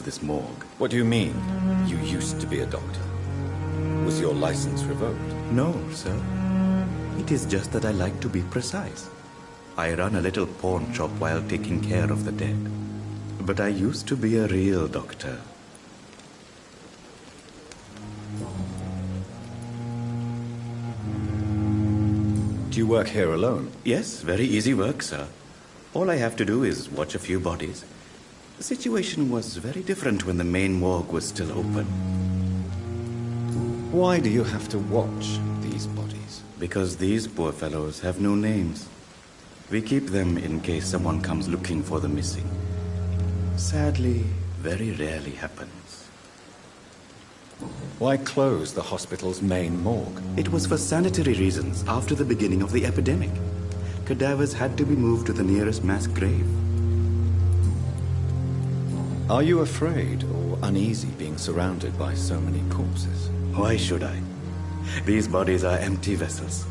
this morgue. What do you mean? You used to be a doctor. Was your license revoked? No, sir. It is just that I like to be precise. I run a little pawn shop while taking care of the dead. But I used to be a real doctor. Do you work here alone? Yes, very easy work, sir. All I have to do is watch a few bodies. The situation was very different when the main morgue was still open. Why do you have to watch these bodies? Because these poor fellows have no names. We keep them in case someone comes looking for the missing. Sadly, very rarely happens. Why close the hospital's main morgue? It was for sanitary reasons after the beginning of the epidemic. Cadavers had to be moved to the nearest mass grave. Are you afraid or uneasy being surrounded by so many corpses? Why should I? These bodies are empty vessels.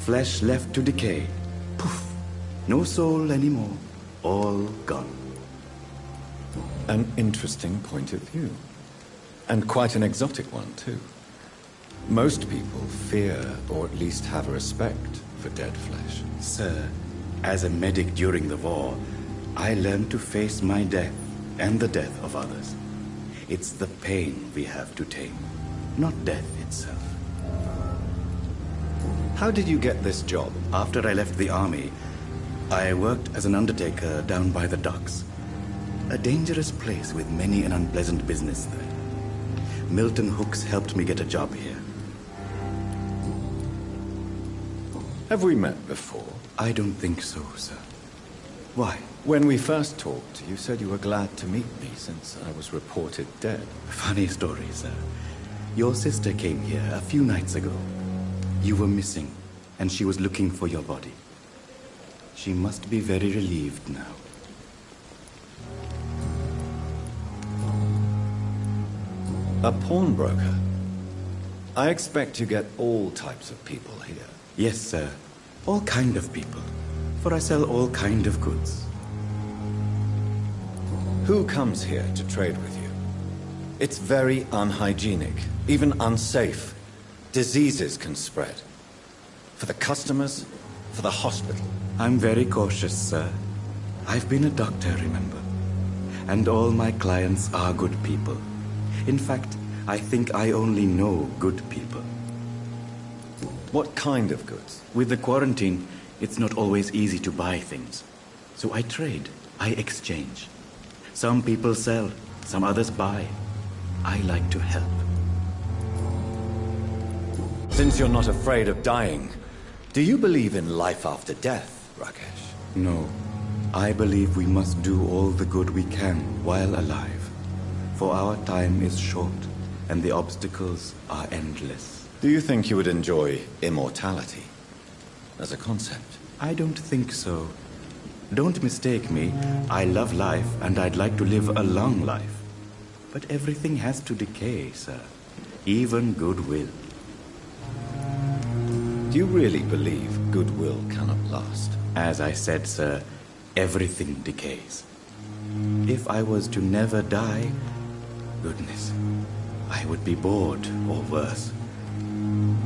Flesh left to decay. Poof! No soul anymore. All gone. An interesting point of view. And quite an exotic one, too. Most people fear, or at least have a respect, for dead flesh. Sir, as a medic during the war, I learned to face my death and the death of others. It's the pain we have to tame, not death itself. How did you get this job? After I left the army, I worked as an undertaker down by the docks. A dangerous place with many an unpleasant business there. Milton Hooks helped me get a job here. Have we met before? I don't think so, sir. Why? When we first talked, you said you were glad to meet me since I was reported dead. Funny story, sir. Your sister came here a few nights ago. You were missing, and she was looking for your body. She must be very relieved now. A pawnbroker? I expect you get all types of people here. Yes, sir. All kind of people. For I sell all kind of goods. Who comes here to trade with you? It's very unhygienic, even unsafe. Diseases can spread. For the customers, for the hospital. I'm very cautious, sir. I've been a doctor, remember? And all my clients are good people. In fact, I think I only know good people. What kind of goods? With the quarantine, it's not always easy to buy things. So I trade, I exchange. Some people sell, some others buy. I like to help. Since you're not afraid of dying, do you believe in life after death, Rakesh? No. I believe we must do all the good we can while alive. For our time is short, and the obstacles are endless. Do you think you would enjoy immortality as a concept? I don't think so. Don't mistake me. I love life, and I'd like to live a long life. But everything has to decay, sir. Even goodwill. Do you really believe goodwill cannot last? As I said, sir, everything decays. If I was to never die, goodness, I would be bored or worse.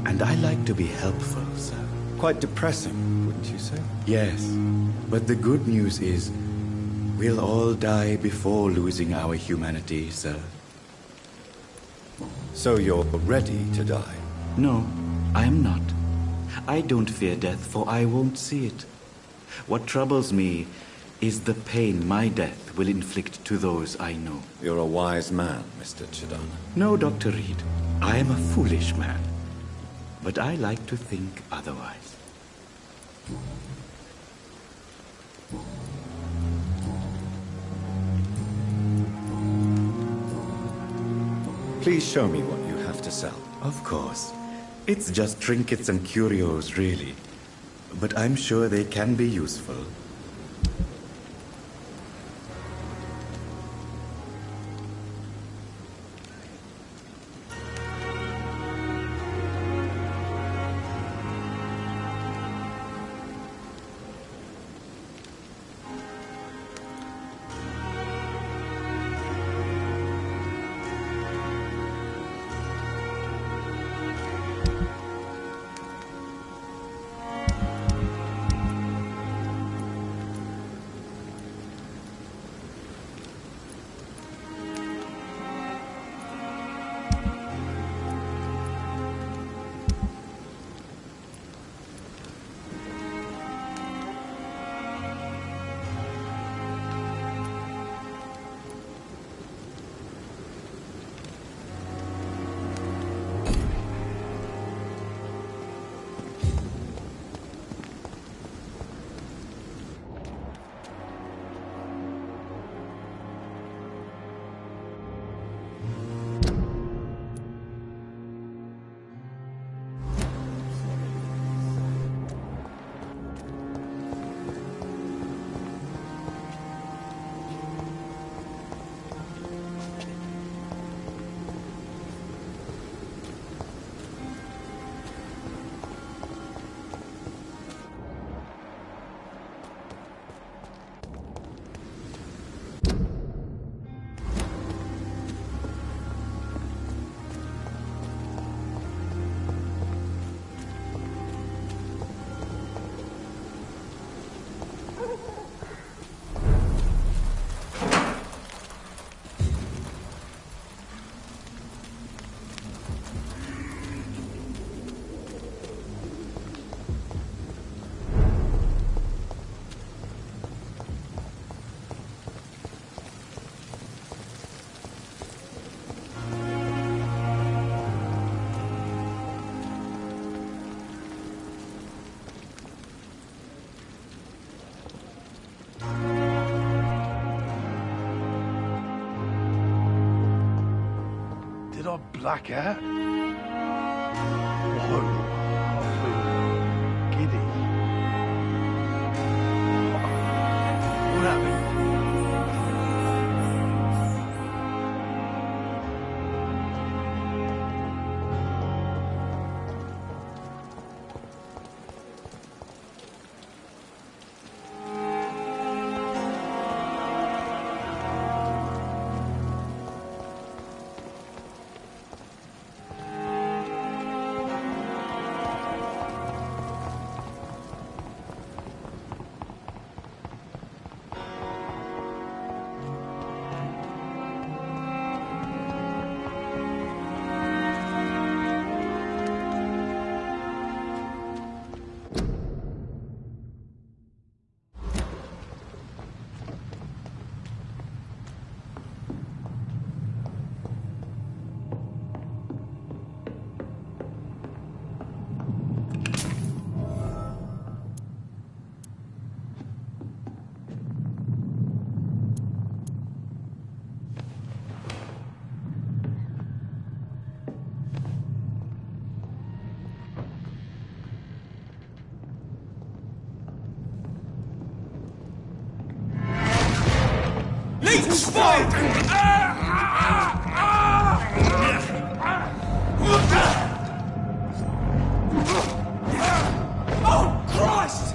And I like to be helpful, sir. Quite depressing, wouldn't you say? Yes, but the good news is we'll all die before losing our humanity, sir. So you're ready to die? No, I am not. I don't fear death, for I won't see it. What troubles me is the pain my death will inflict to those I know. You're a wise man, Mr. Chidana. No, Dr. Reed. I am a foolish man. But I like to think otherwise. Please show me what you have to sell. Of course. It's just trinkets and curios, really. But I'm sure they can be useful. Did I black out? Whoa, I feel giddy. What happened? Oh, Christ!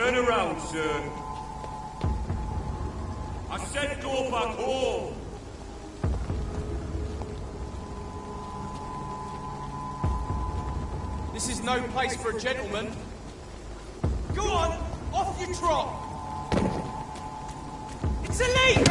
Turn around, sir. I said go back home. This is no place for a gentleman. Go on, off you trot. It's a leap!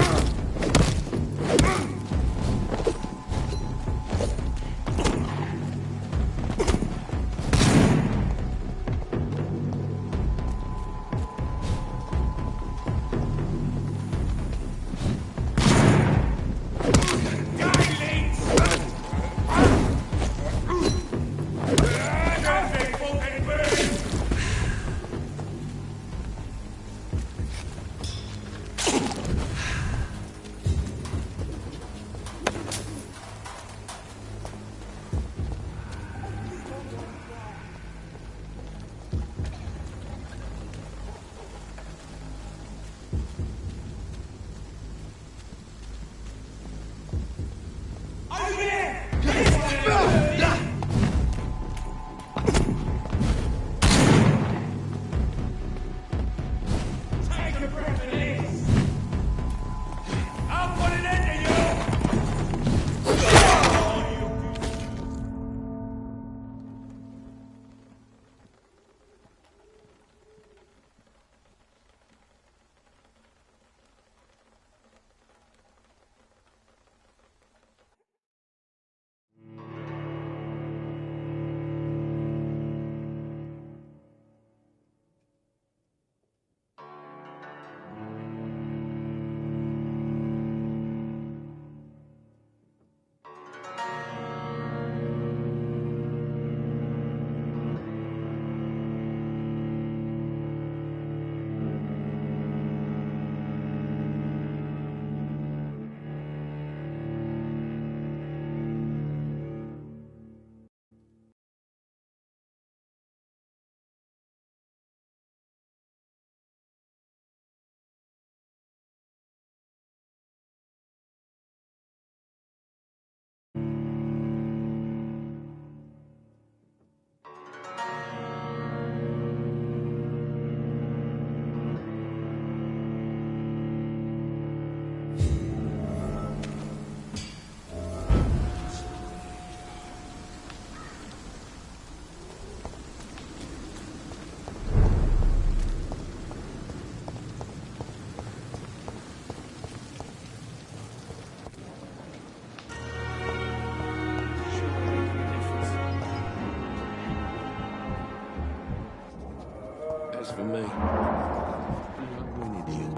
For me. I'm an idiot.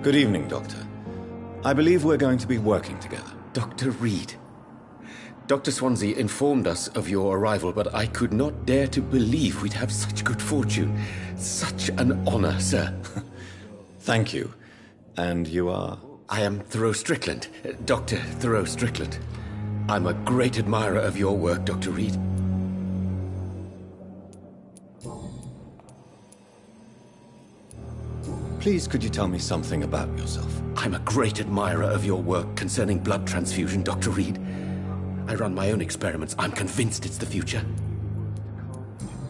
Good evening, Doctor. I believe we're going to be working together. Dr. Reed. Dr. Swansea informed us of your arrival, but I could not dare to believe we'd have such good fortune. Such an honor, sir. Thank you. And you are? I am Thoreau Strickland, Dr. Thoreau Strickland. I'm a great admirer of your work, Dr. Reed. Please, could you tell me something about yourself? I'm a great admirer of your work concerning blood transfusion, Dr. Reed. I run my own experiments. I'm convinced it's the future.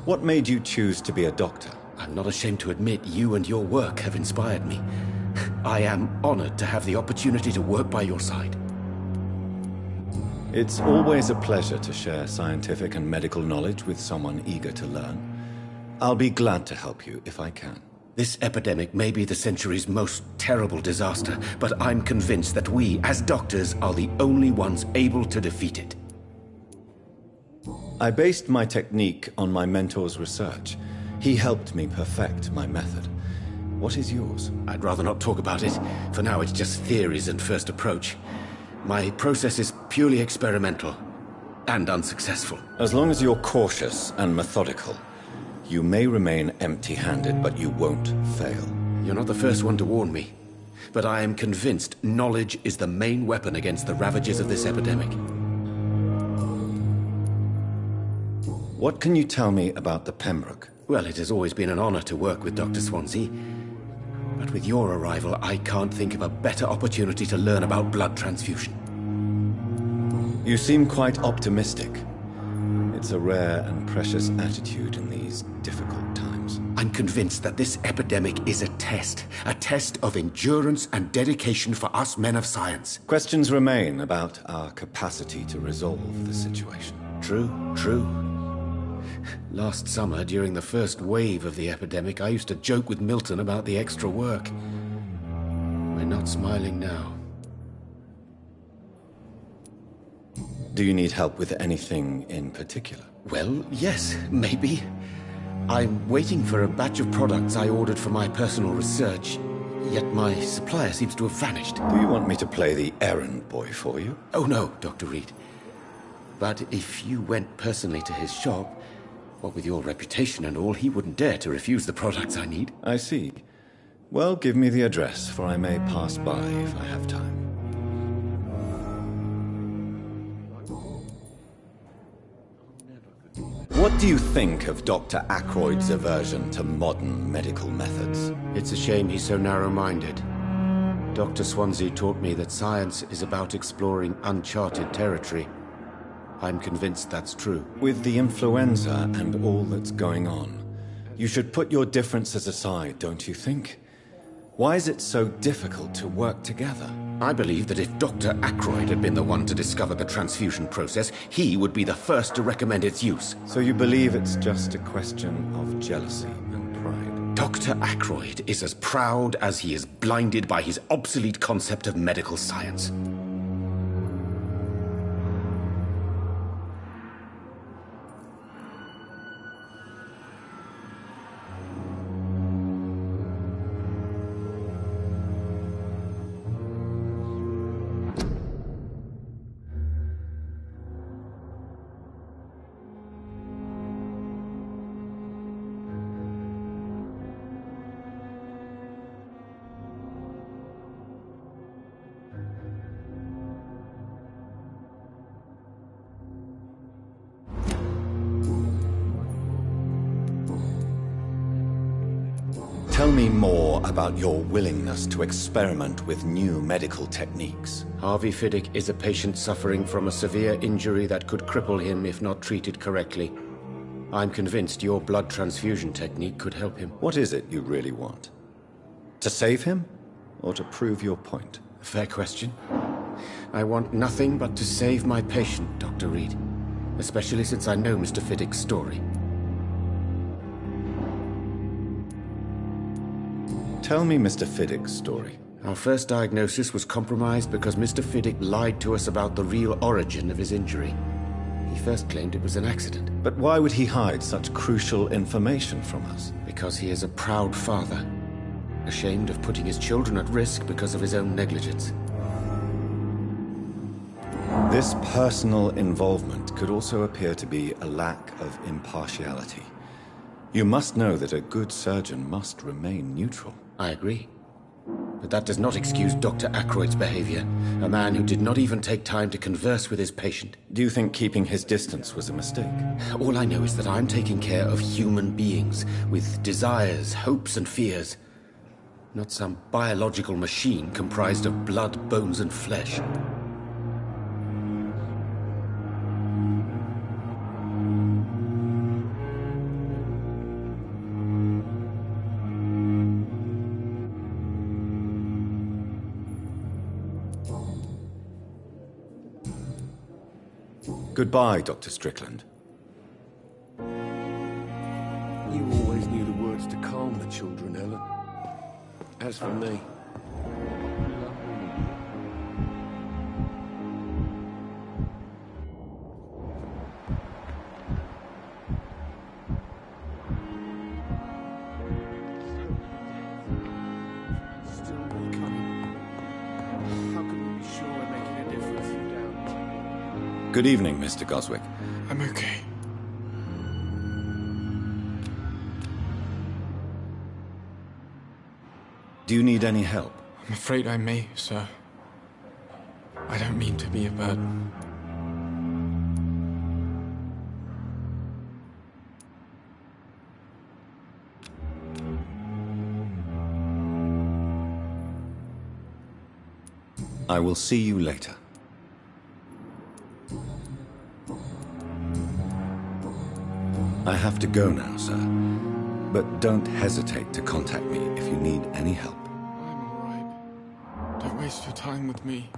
What made you choose to be a doctor? I'm not ashamed to admit you and your work have inspired me. I am honored to have the opportunity to work by your side. It's always a pleasure to share scientific and medical knowledge with someone eager to learn. I'll be glad to help you if I can. This epidemic may be the century's most terrible disaster, but I'm convinced that we, as doctors, are the only ones able to defeat it. I based my technique on my mentor's research. He helped me perfect my method. What is yours? I'd rather not talk about it. For now, it's just theories and first approach. My process is purely experimental and unsuccessful. As long as you're cautious and methodical, you may remain empty-handed, but you won't fail. You're not the first one to warn me, but I am convinced knowledge is the main weapon against the ravages of this epidemic. What can you tell me about the Pembroke? Well, it has always been an honor to work with Dr. Swansea. But with your arrival, I can't think of a better opportunity to learn about blood transfusion. You seem quite optimistic. It's a rare and precious attitude in these difficult times. I'm convinced that this epidemic is a test of endurance and dedication for us men of science. Questions remain about our capacity to resolve the situation. True. Last summer, during the first wave of the epidemic, I used to joke with Milton about the extra work. We're not smiling now. Do you need help with anything in particular? Well, yes, maybe. I'm waiting for a batch of products I ordered for my personal research, yet my supplier seems to have vanished. Do you want me to play the errand boy for you? Oh no, Dr. Reed. But if you went personally to his shop, what with your reputation and all, he wouldn't dare to refuse the products I need. I see. Well, give me the address, for I may pass by if I have time. What do you think of Dr. Ackroyd's aversion to modern medical methods? It's a shame he's so narrow-minded. Dr. Swansea taught me that science is about exploring uncharted territory. I'm convinced that's true. With the influenza and all that's going on, you should put your differences aside, don't you think? Why is it so difficult to work together? I believe that if Dr. Ackroyd had been the one to discover the transfusion process, he would be the first to recommend its use. So you believe it's just a question of jealousy and pride? Dr. Ackroyd is as proud as he is blinded by his obsolete concept of medical science. Tell me more about your willingness to experiment with new medical techniques. Harvey Fiddick is a patient suffering from a severe injury that could cripple him if not treated correctly. I'm convinced your blood transfusion technique could help him. What is it you really want? To save him, or to prove your point? Fair question. I want nothing but to save my patient, Dr. Reed. Especially since I know Mr. Fiddick's story. Tell me Mr. Fiddick's story. Our first diagnosis was compromised because Mr. Fiddick lied to us about the real origin of his injury. He first claimed it was an accident. But why would he hide such crucial information from us? Because he is a proud father, ashamed of putting his children at risk because of his own negligence. This personal involvement could also appear to be a lack of impartiality. You must know that a good surgeon must remain neutral. I agree. But that does not excuse Dr. Ackroyd's behavior, a man who did not even take time to converse with his patient. Do you think keeping his distance was a mistake? All I know is that I'm taking care of human beings with desires, hopes, and fears. Not some biological machine comprised of blood, bones, and flesh. Goodbye, Dr. Strickland. You always knew the words to calm the children, Ellen. As for me... Still more coming. How can we be sure we're making a difference? Good evening, Mr. Goswick. I'm okay. Do you need any help? I'm afraid I may, sir. I don't mean to be a burden. I will see you later. I have to go now, sir. But don't hesitate to contact me if you need any help. I'm alright. Don't waste your time with me.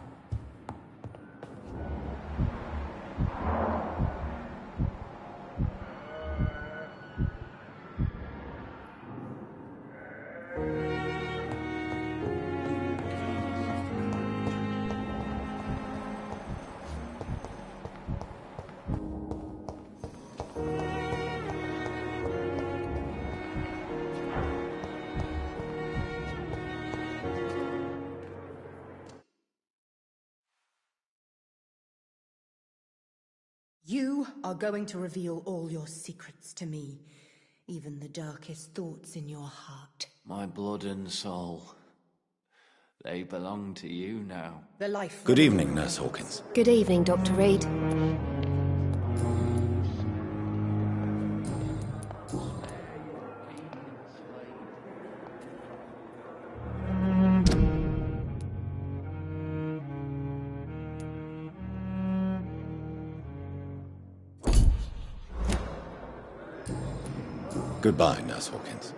You are going to reveal all your secrets to me, even the darkest thoughts in your heart. My blood and soul. They belong to you now. The life... Good evening, Nurse Hawkins. Good evening, Dr. Reed. Goodbye, Nurse Hawkins.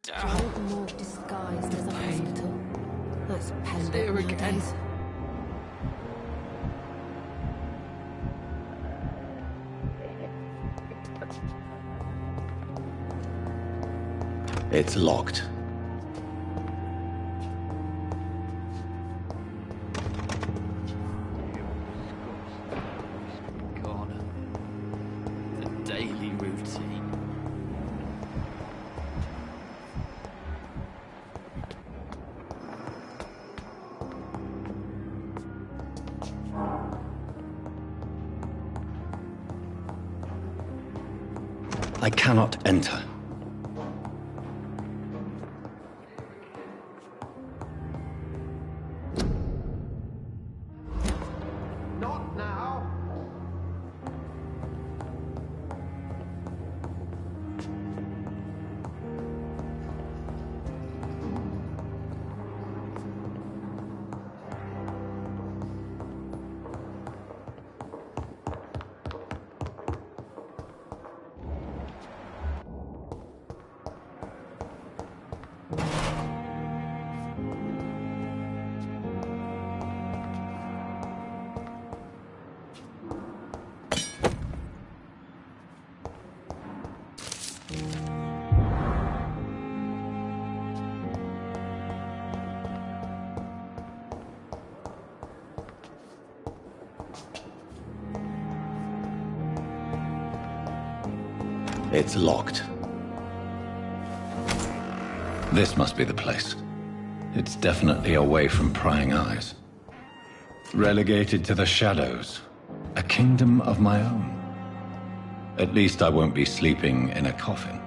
Giant morgue disguised as a hospital. That's penned There up again. nowadays. It's locked. Corner. The daily routine. I cannot enter. Not now. It's locked. This must be the place. It's definitely away from prying eyes. Relegated to the shadows. A kingdom of my own. At least I won't be sleeping in a coffin.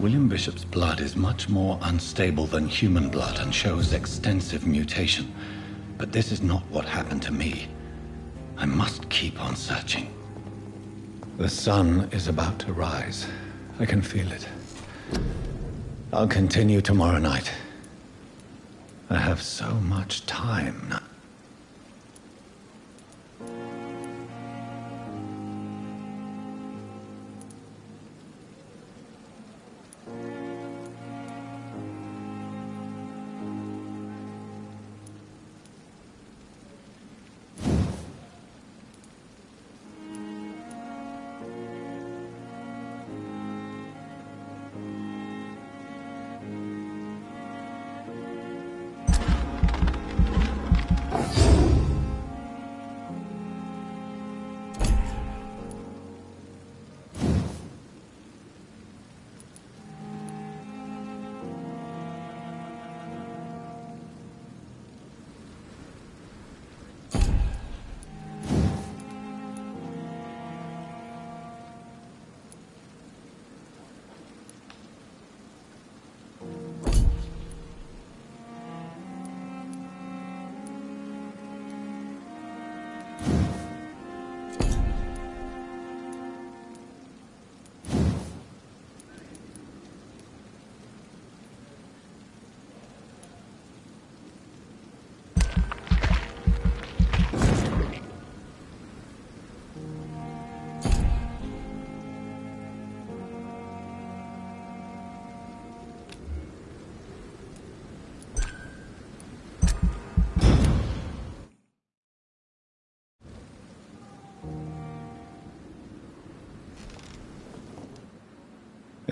William Bishop's blood is much more unstable than human blood and shows extensive mutation. But this is not what happened to me. I must keep on searching. The sun is about to rise. I can feel it. I'll continue tomorrow night. I have so much time now.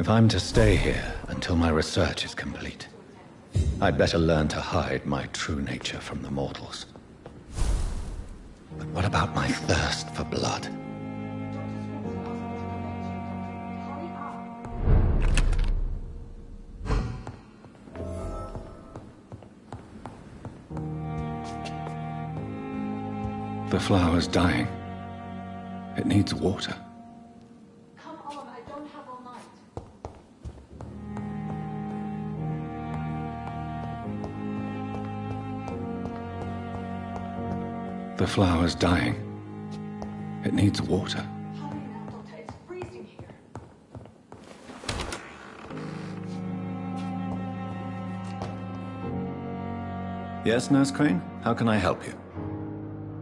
If I'm to stay here until my research is complete, I'd better learn to hide my true nature from the mortals. But what about my thirst for blood? The flower's dying. It needs water. Come on, I don't have all night. The flower's dying. It needs water. Hurry now, Doctor. It's freezing here. Yes, Nurse Crane? How can I help you?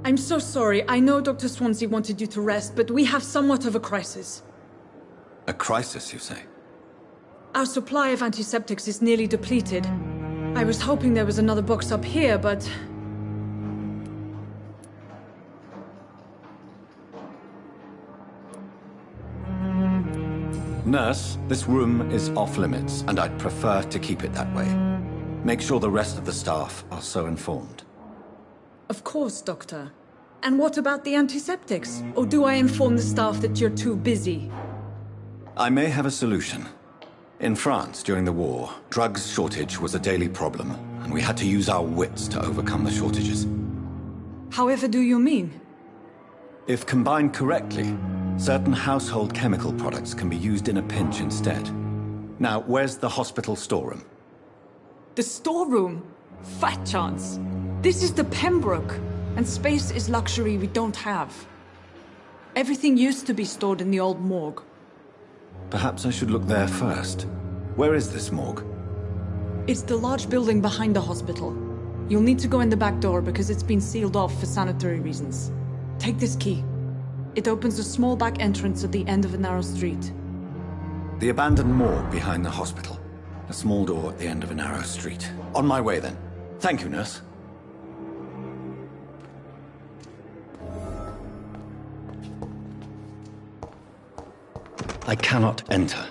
I'm so sorry. I know Dr. Swansea wanted you to rest, but we have somewhat of a crisis. A crisis, you say? Our supply of antiseptics is nearly depleted. I was hoping there was another box up here, but... Nurse, this room is off limits, and I'd prefer to keep it that way. Make sure the rest of the staff are so informed. Of course, Doctor. And what about the antiseptics? Or do I inform the staff that you're too busy? I may have a solution. In France, during the war, drugs shortage was a daily problem, and we had to use our wits to overcome the shortages. However do you mean? If combined correctly, certain household chemical products can be used in a pinch instead. Now, where's the hospital storeroom? The storeroom? Fat chance. This is the Pembroke, and space is luxury we don't have. Everything used to be stored in the old morgue. Perhaps I should look there first. Where is this morgue? It's the large building behind the hospital. You'll need to go in the back door because it's been sealed off for sanitary reasons. Take this key. It opens a small back entrance at the end of a narrow street. The abandoned morgue behind the hospital. A small door at the end of a narrow street. On my way, then. Thank you, nurse. I cannot enter.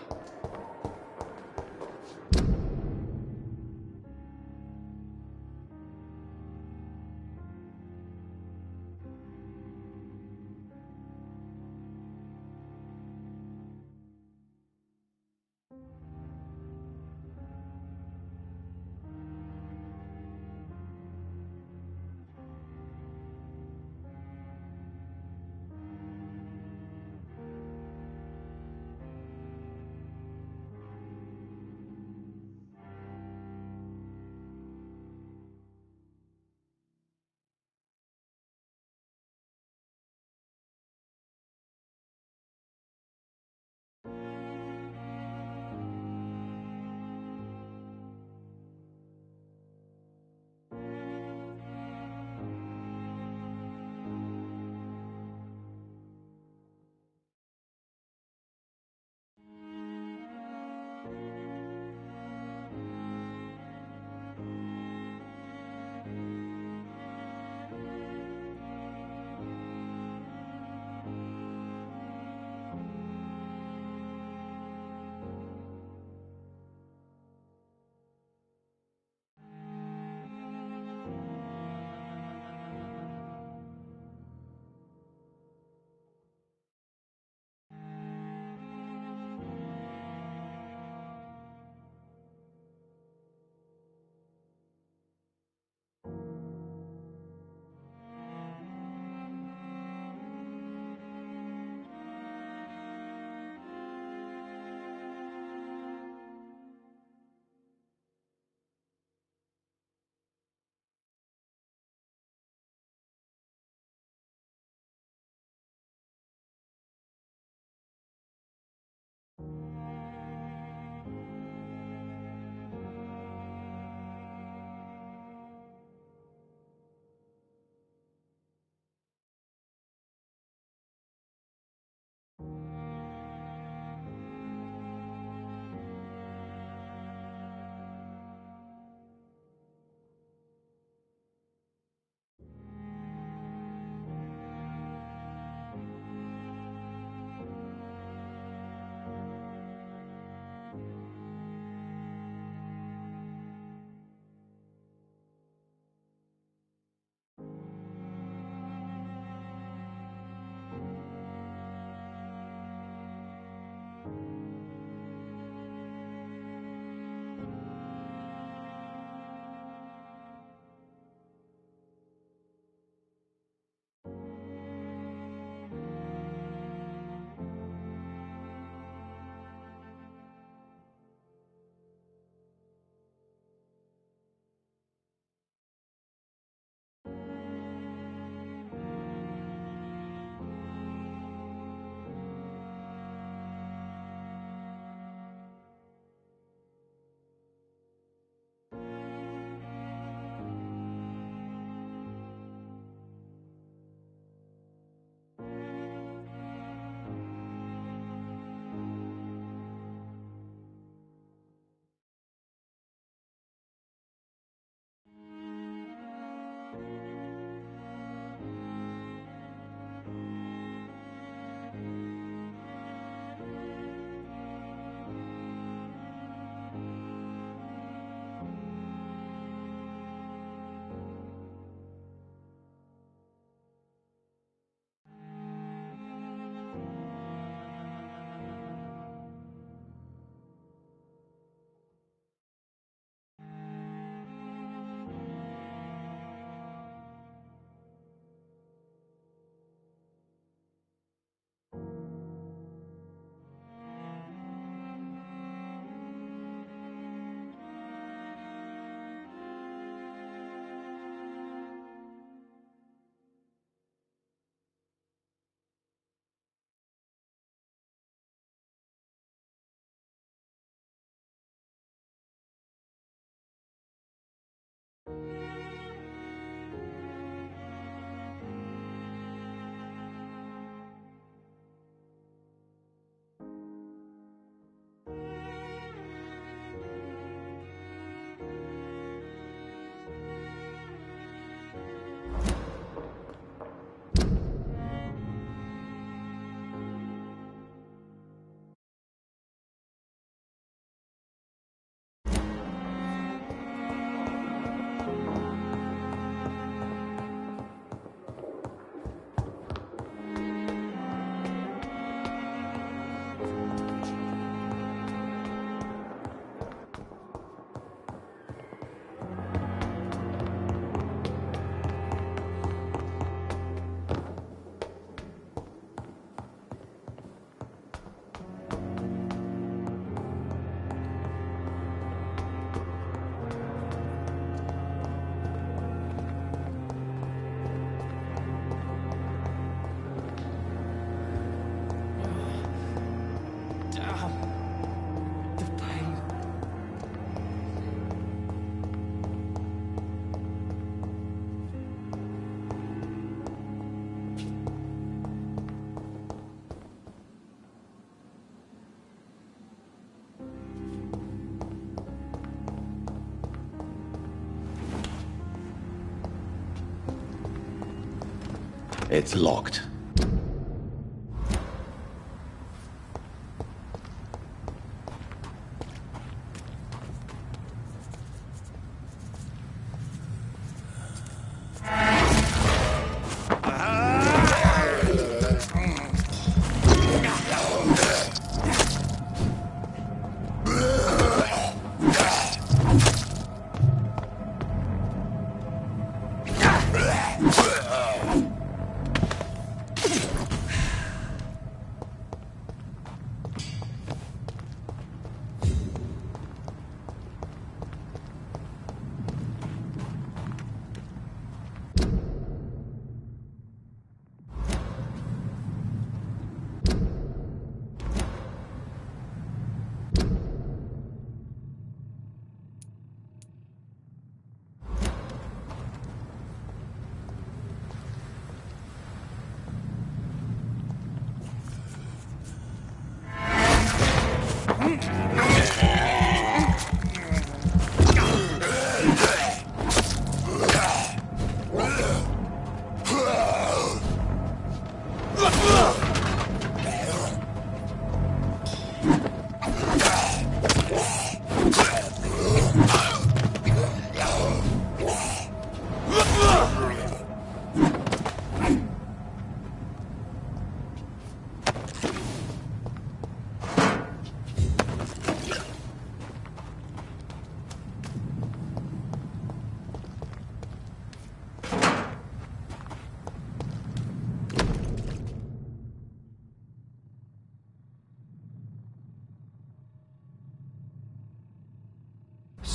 It's locked.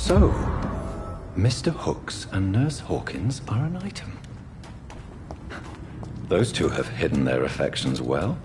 So, Mr. Hooks and Nurse Hawkins are an item. Those two have hidden their affections well.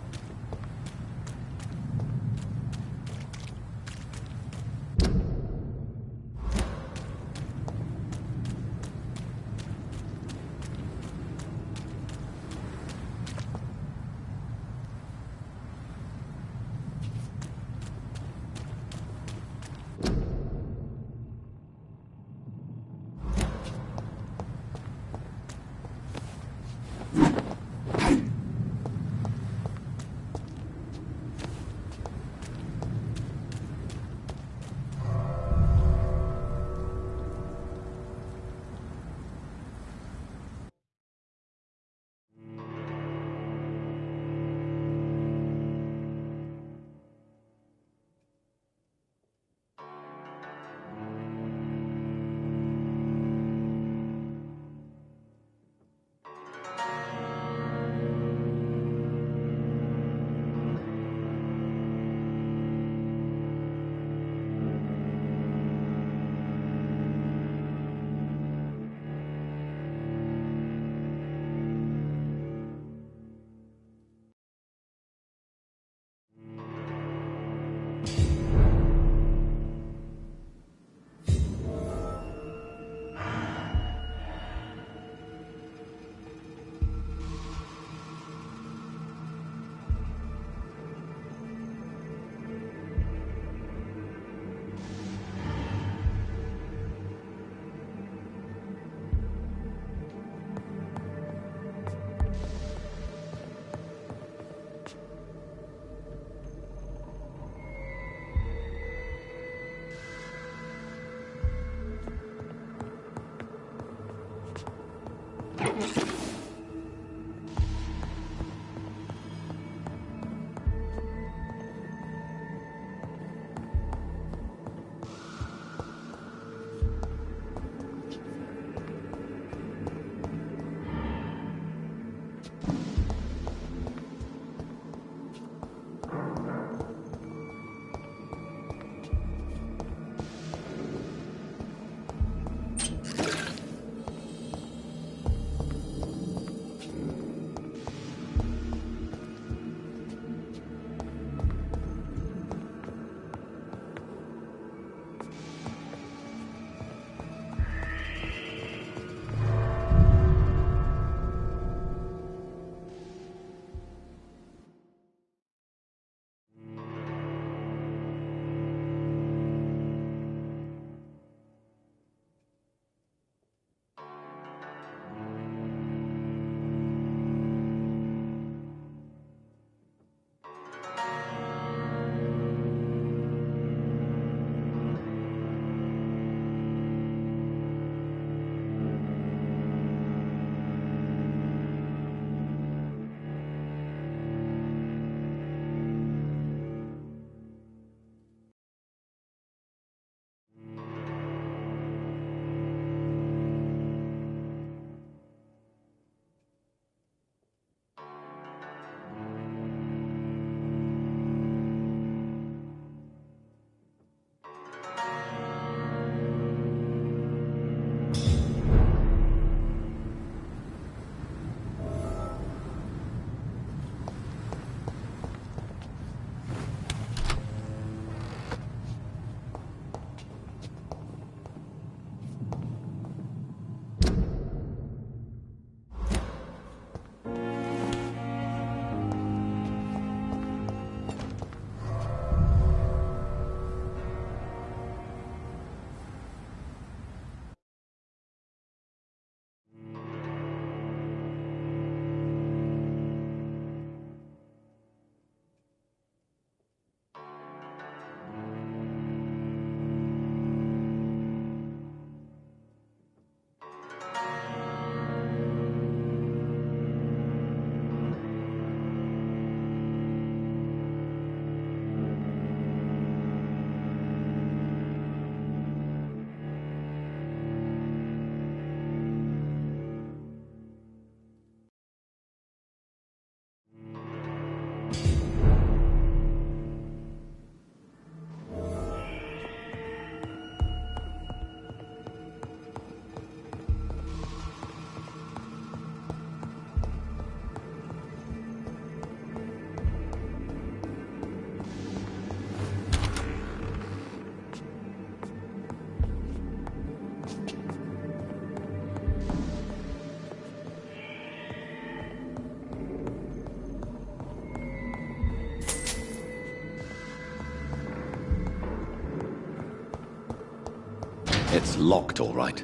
It's locked, all right.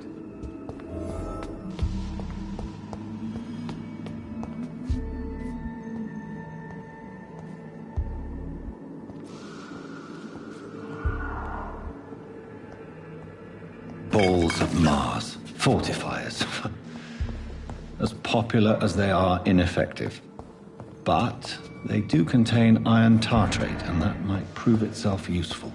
Balls of Mars. Fortifiers. As popular as they are ineffective. But they do contain iron tartrate, and that might prove itself useful.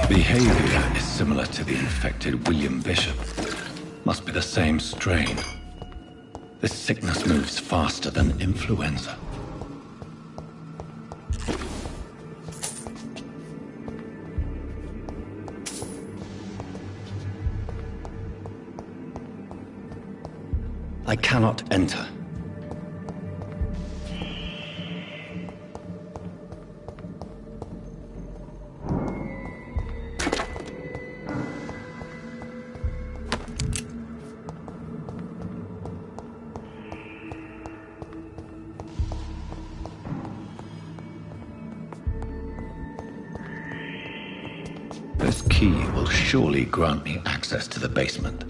Behavior is similar to the infected William Bishop. Must be the same strain. This sickness moves faster than influenza. I cannot enter. This key will surely grant me access to the basement.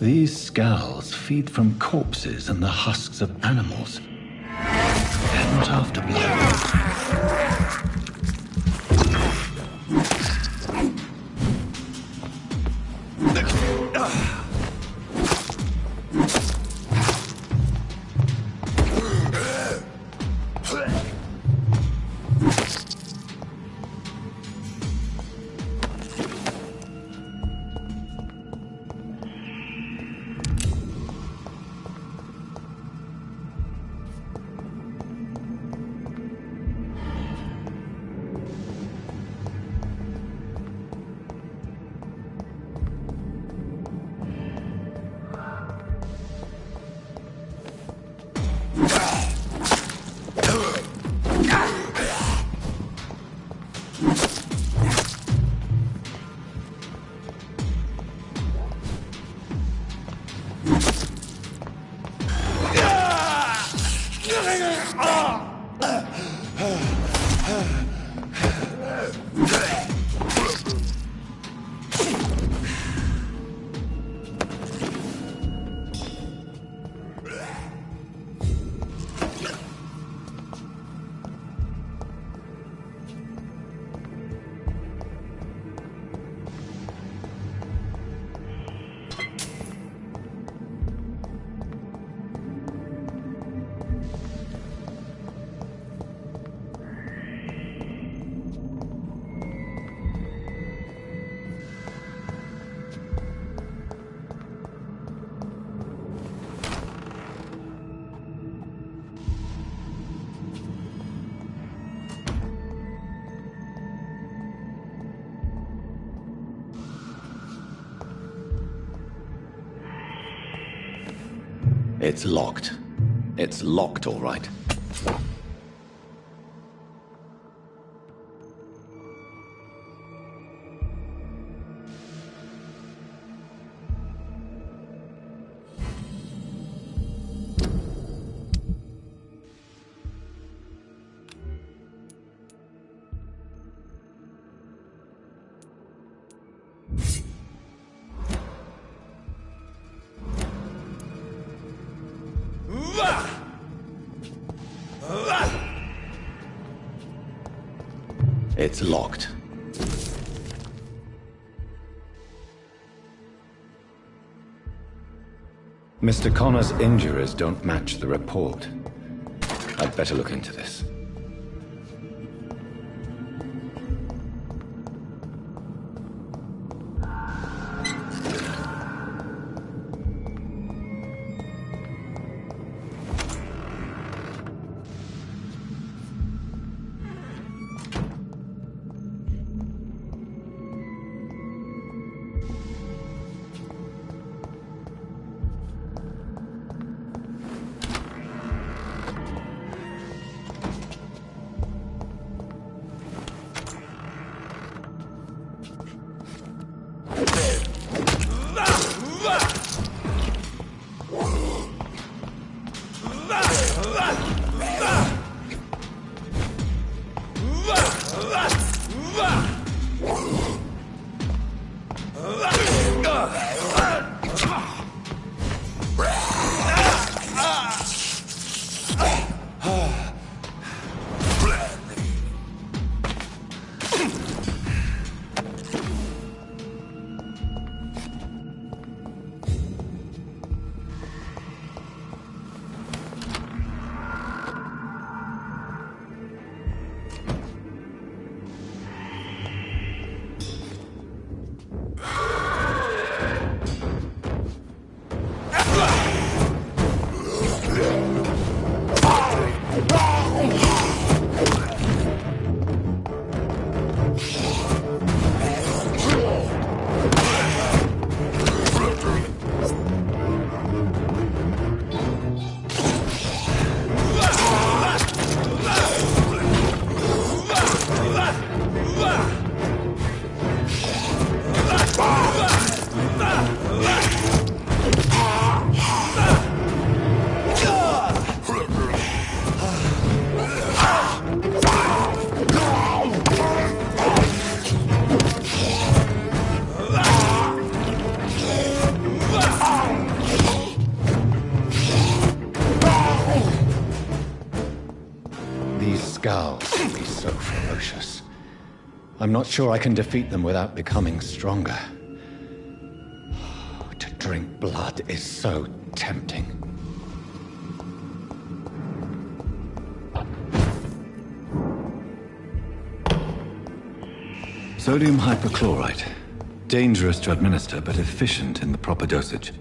These scowls feed from corpses and the husks of animals. They're not after blood. It's locked. It's locked, all right. It's locked. Mr. Connor's injuries don't match the report. I'd better look into this. Can be so ferocious. I'm not sure I can defeat them without becoming stronger. To drink blood is so tempting. Sodium hypochlorite. Dangerous to administer, but efficient in the proper dosage.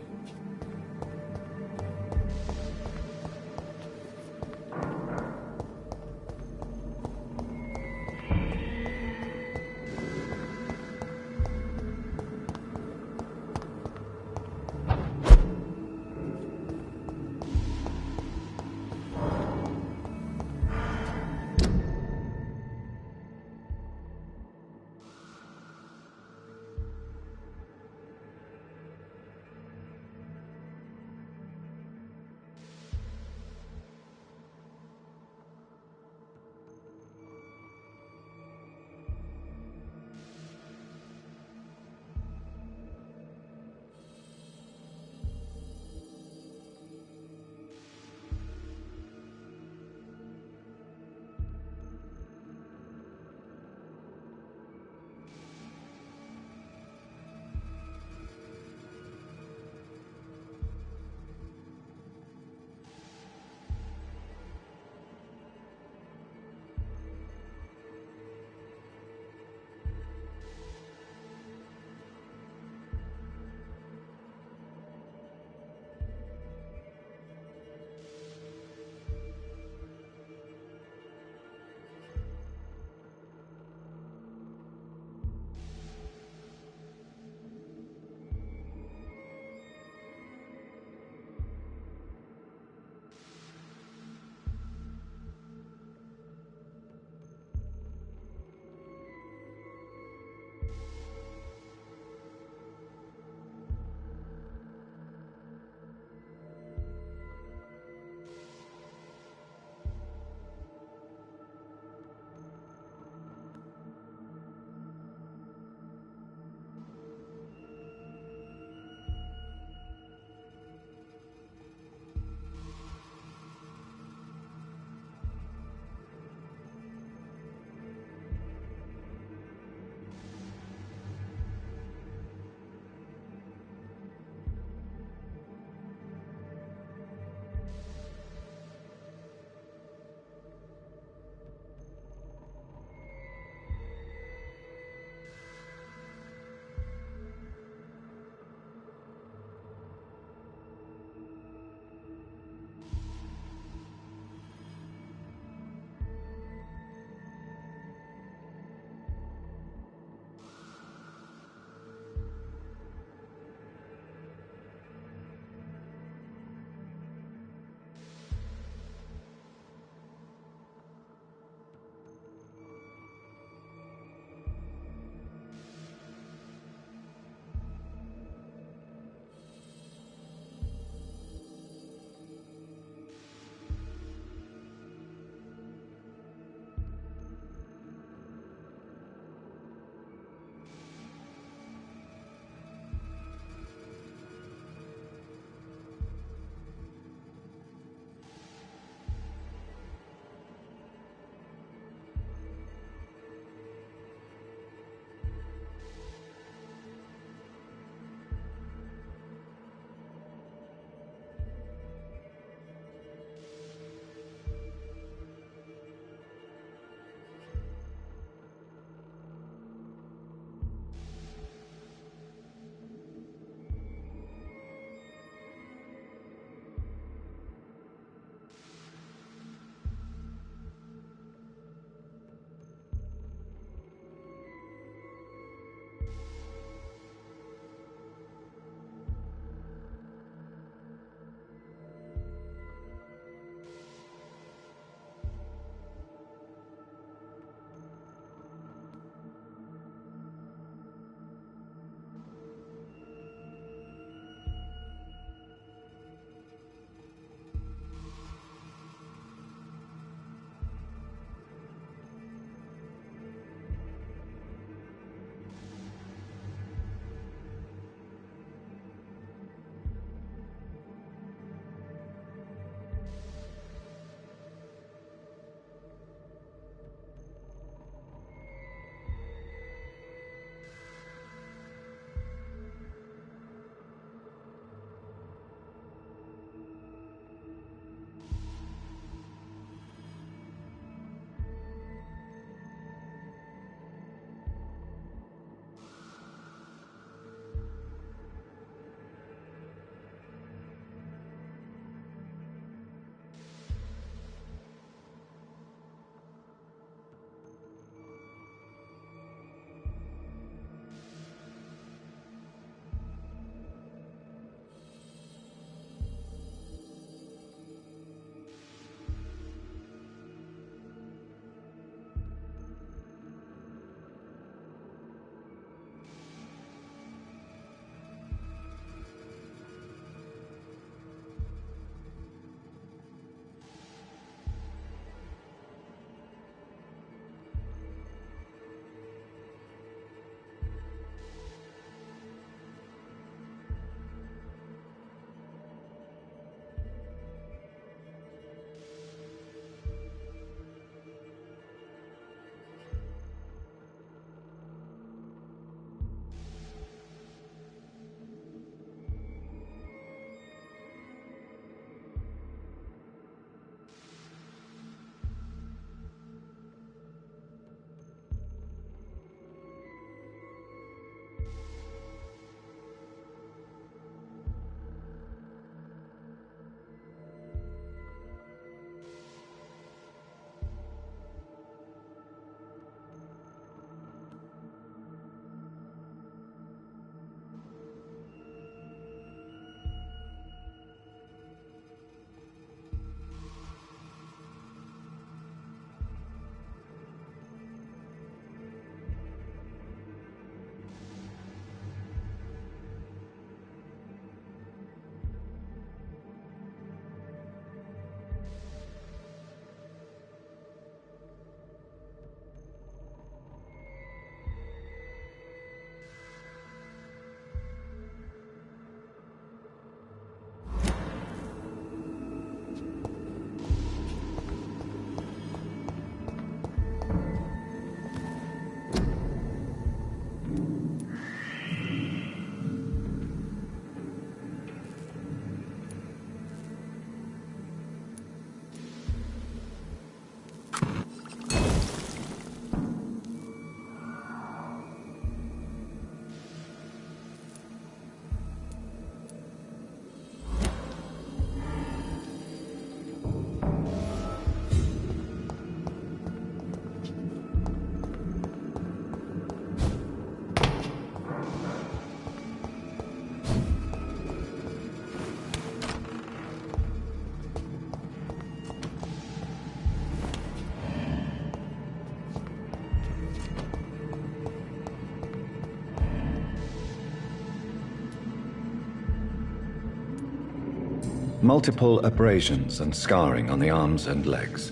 multiple abrasions and scarring on the arms and legs.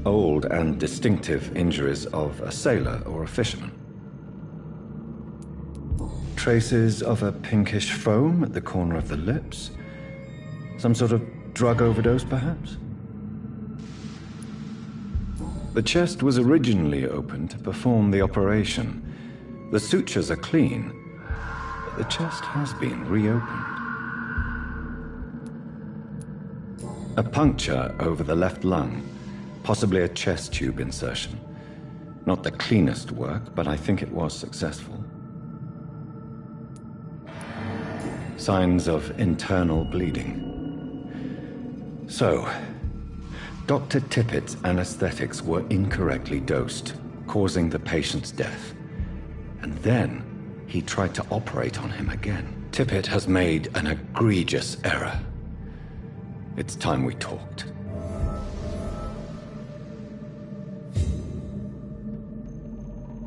Old and distinctive injuries of a sailor or a fisherman. Traces of a pinkish foam at the corner of the lips. Some sort of drug overdose, perhaps? The chest was originally opened to perform the operation. The sutures are clean, but the chest has been reopened. A puncture over the left lung, possibly a chest tube insertion. Not the cleanest work, but I think it was successful. Signs of internal bleeding. So, Dr. Tippett's anesthetics were incorrectly dosed, causing the patient's death. And then he tried to operate on him again. Tippett has made an egregious error. It's time we talked.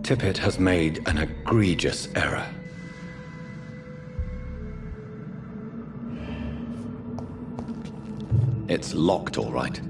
Tippett has made an egregious error. It's locked, all right.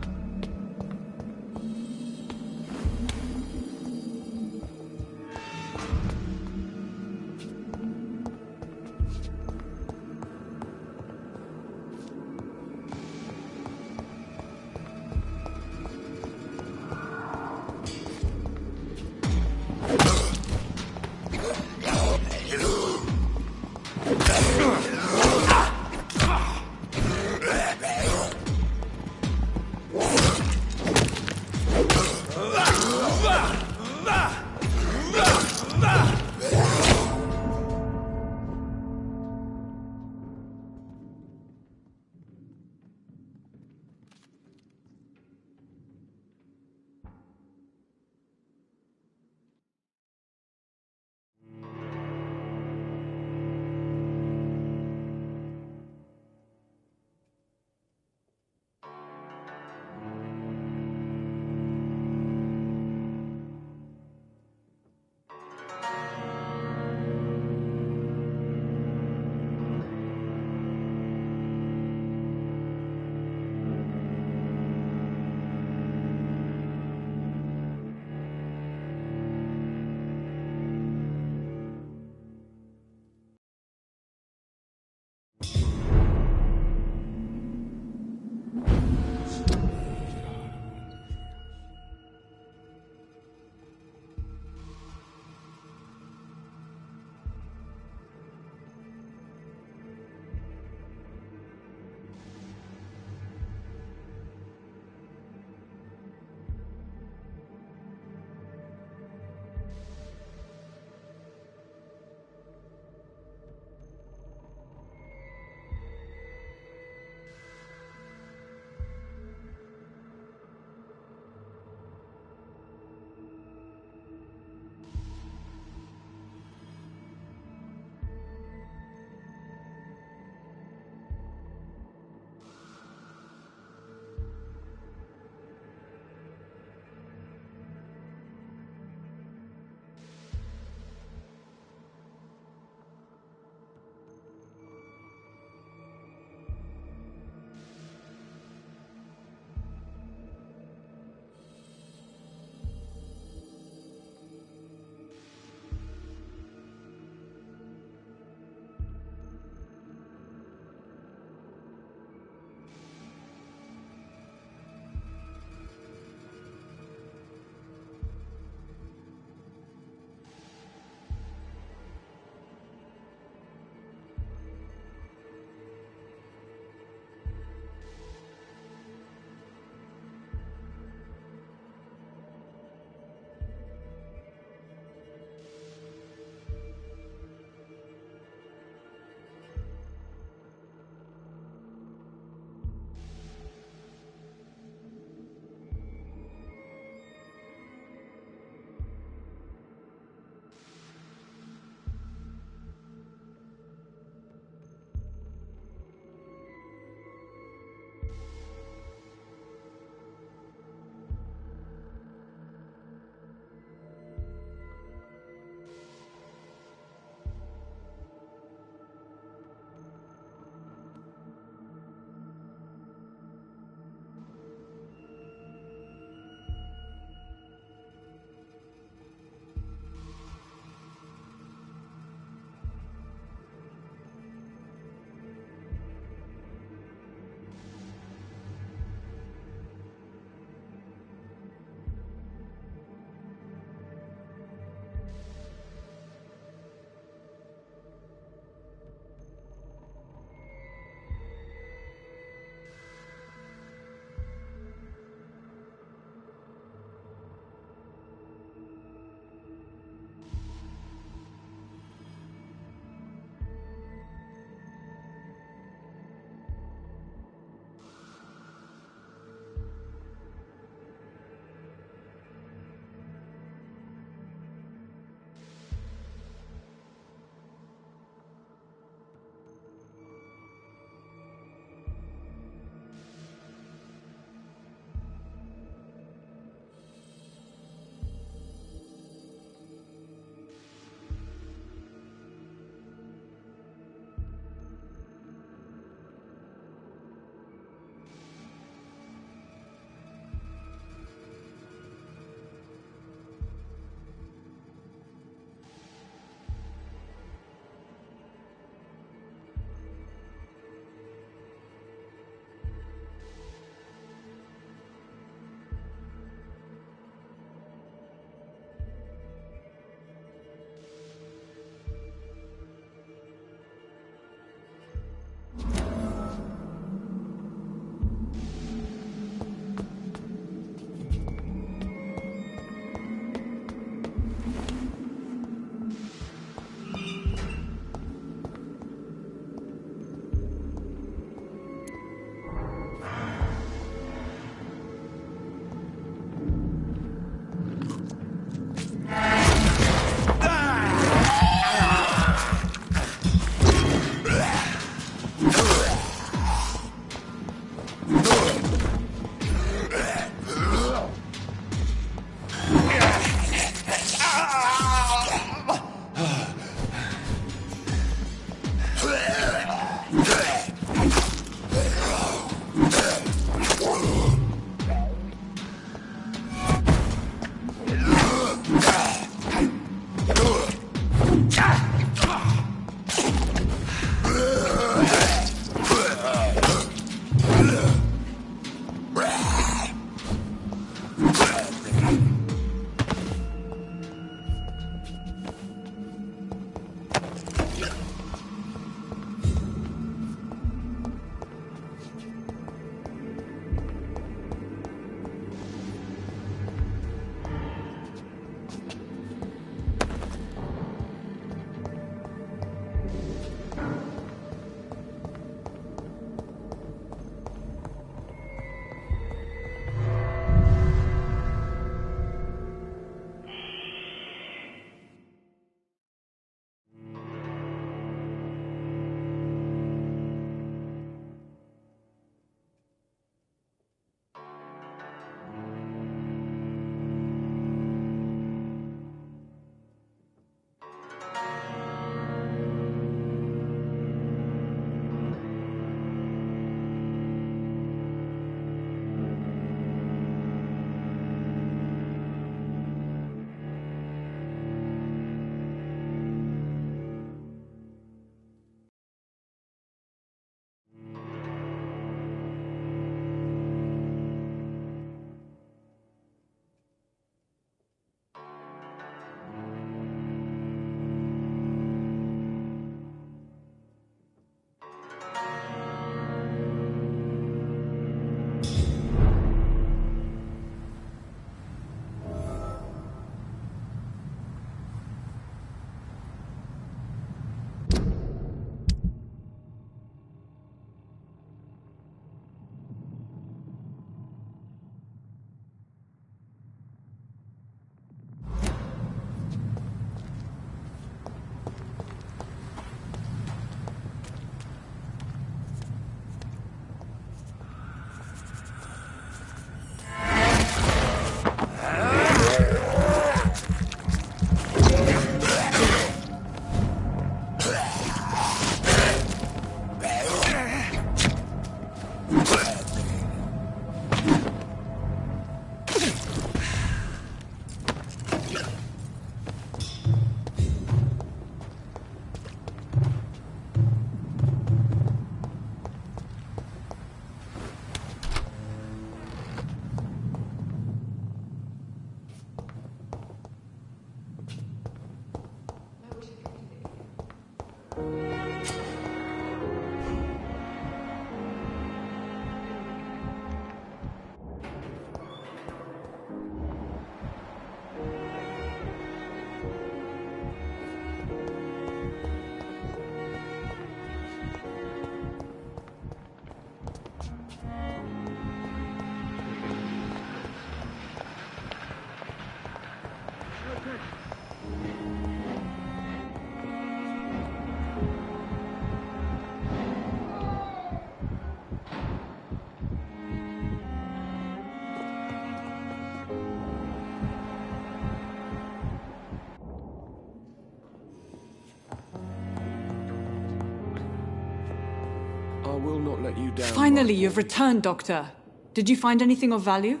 I will not let you down. Finally, you've returned, Doctor. Did you find anything of value?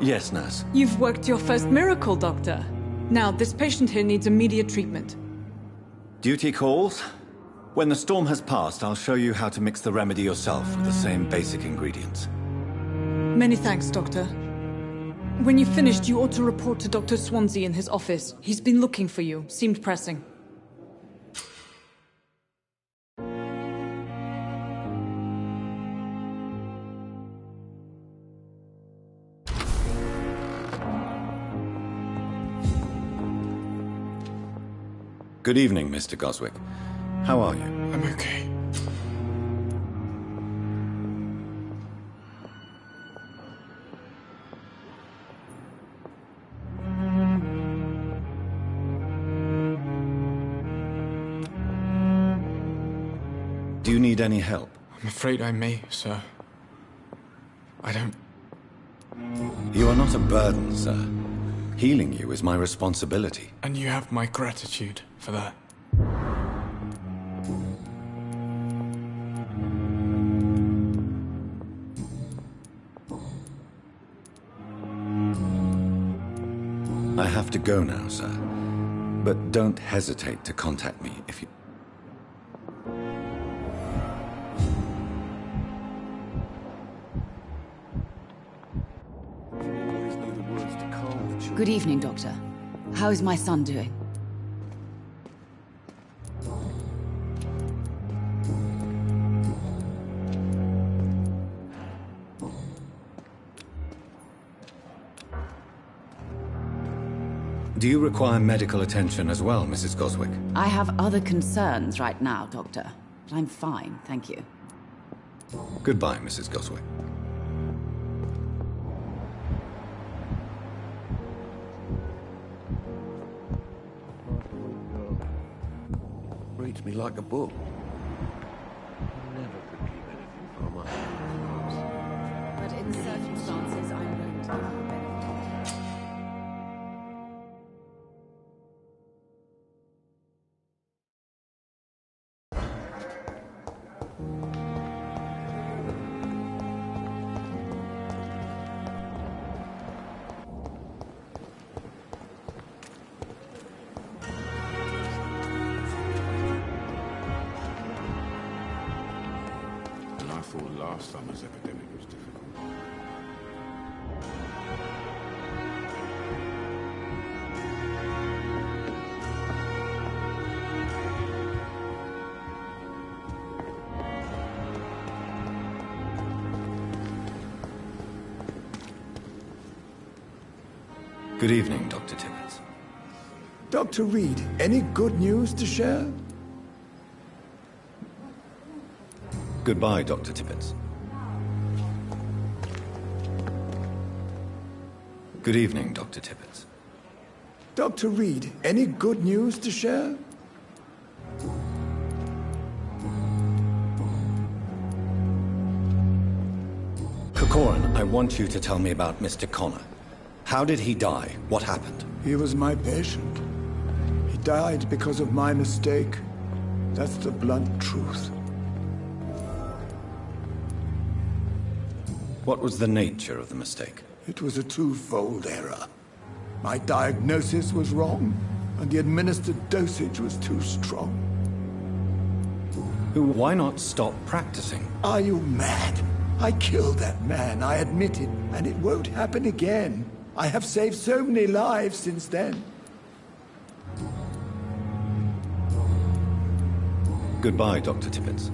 Yes, nurse. You've worked your first miracle, Doctor. Now, this patient here needs immediate treatment. Duty calls. When the storm has passed, I'll show you how to mix the remedy yourself with the same basic ingredients. Many thanks, Doctor. When you've finished, you ought to report to Dr. Swansea in his office. He's been looking for you. Seemed pressing. Good evening, Mr. Goswick. How are you? I'm okay. Do you need any help? I'm afraid I may, sir. I don't... You are not a burden, sir. Healing you is my responsibility. And you have my gratitude for that. I have to go now, sir. But don't hesitate to contact me if you... Good evening, Doctor. How is my son doing? Do you require medical attention as well, Mrs. Goswick? I have other concerns right now, Doctor. But I'm fine, thank you. Goodbye, Mrs. Goswick. Reads me like a book. Never could keep anything from her. But in circumstances, I'm willing to give you the benefit. And I thought last summer's epidemic was difficult. Good evening, Dr. Tibbets. Dr. Reed, any good news to share? Goodbye, Dr. Tibbets. Good evening, Dr. Tibbets. Dr. Reed, any good news to share? Corcoran, I want you to tell me about Mr. Connor. How did he die? What happened? He was my patient. He died because of my mistake. That's the blunt truth. What was the nature of the mistake? It was a twofold error. My diagnosis was wrong, and the administered dosage was too strong. Why not stop practicing? Are you mad? I killed that man, I admit it, and it won't happen again. I have saved so many lives since then. Goodbye, Dr. Tibbets.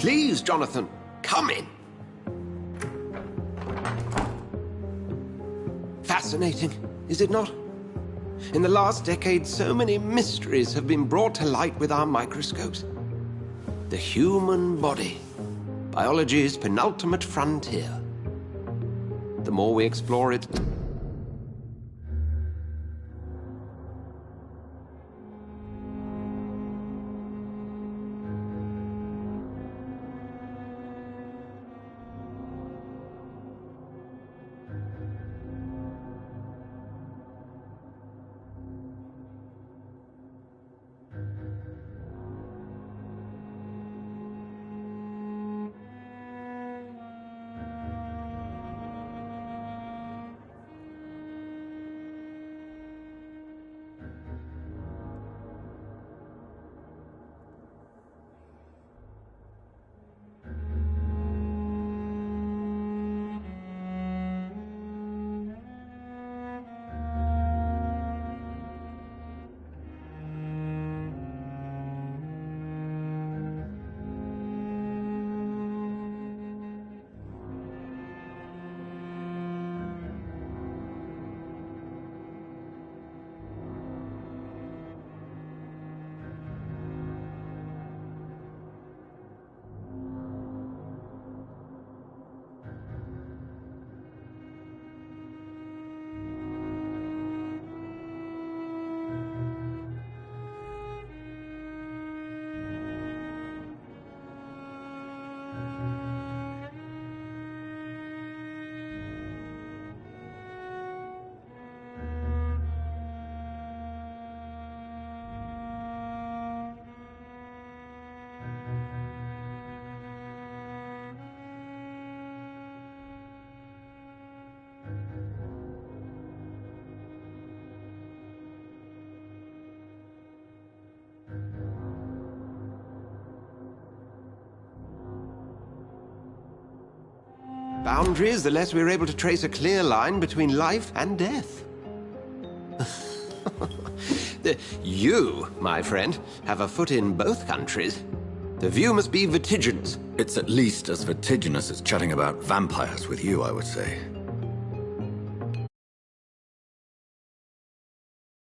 Please, Jonathan, come in. Fascinating, is it not? In the last decade, so many mysteries have been brought to light with our microscopes. The human body, biology's penultimate frontier. The more we explore it, boundaries, the less we're able to trace a clear line between life and death. You, my friend, have a foot in both countries. The view must be vertiginous. It's at least as vertiginous as chatting about vampires with you, I would say.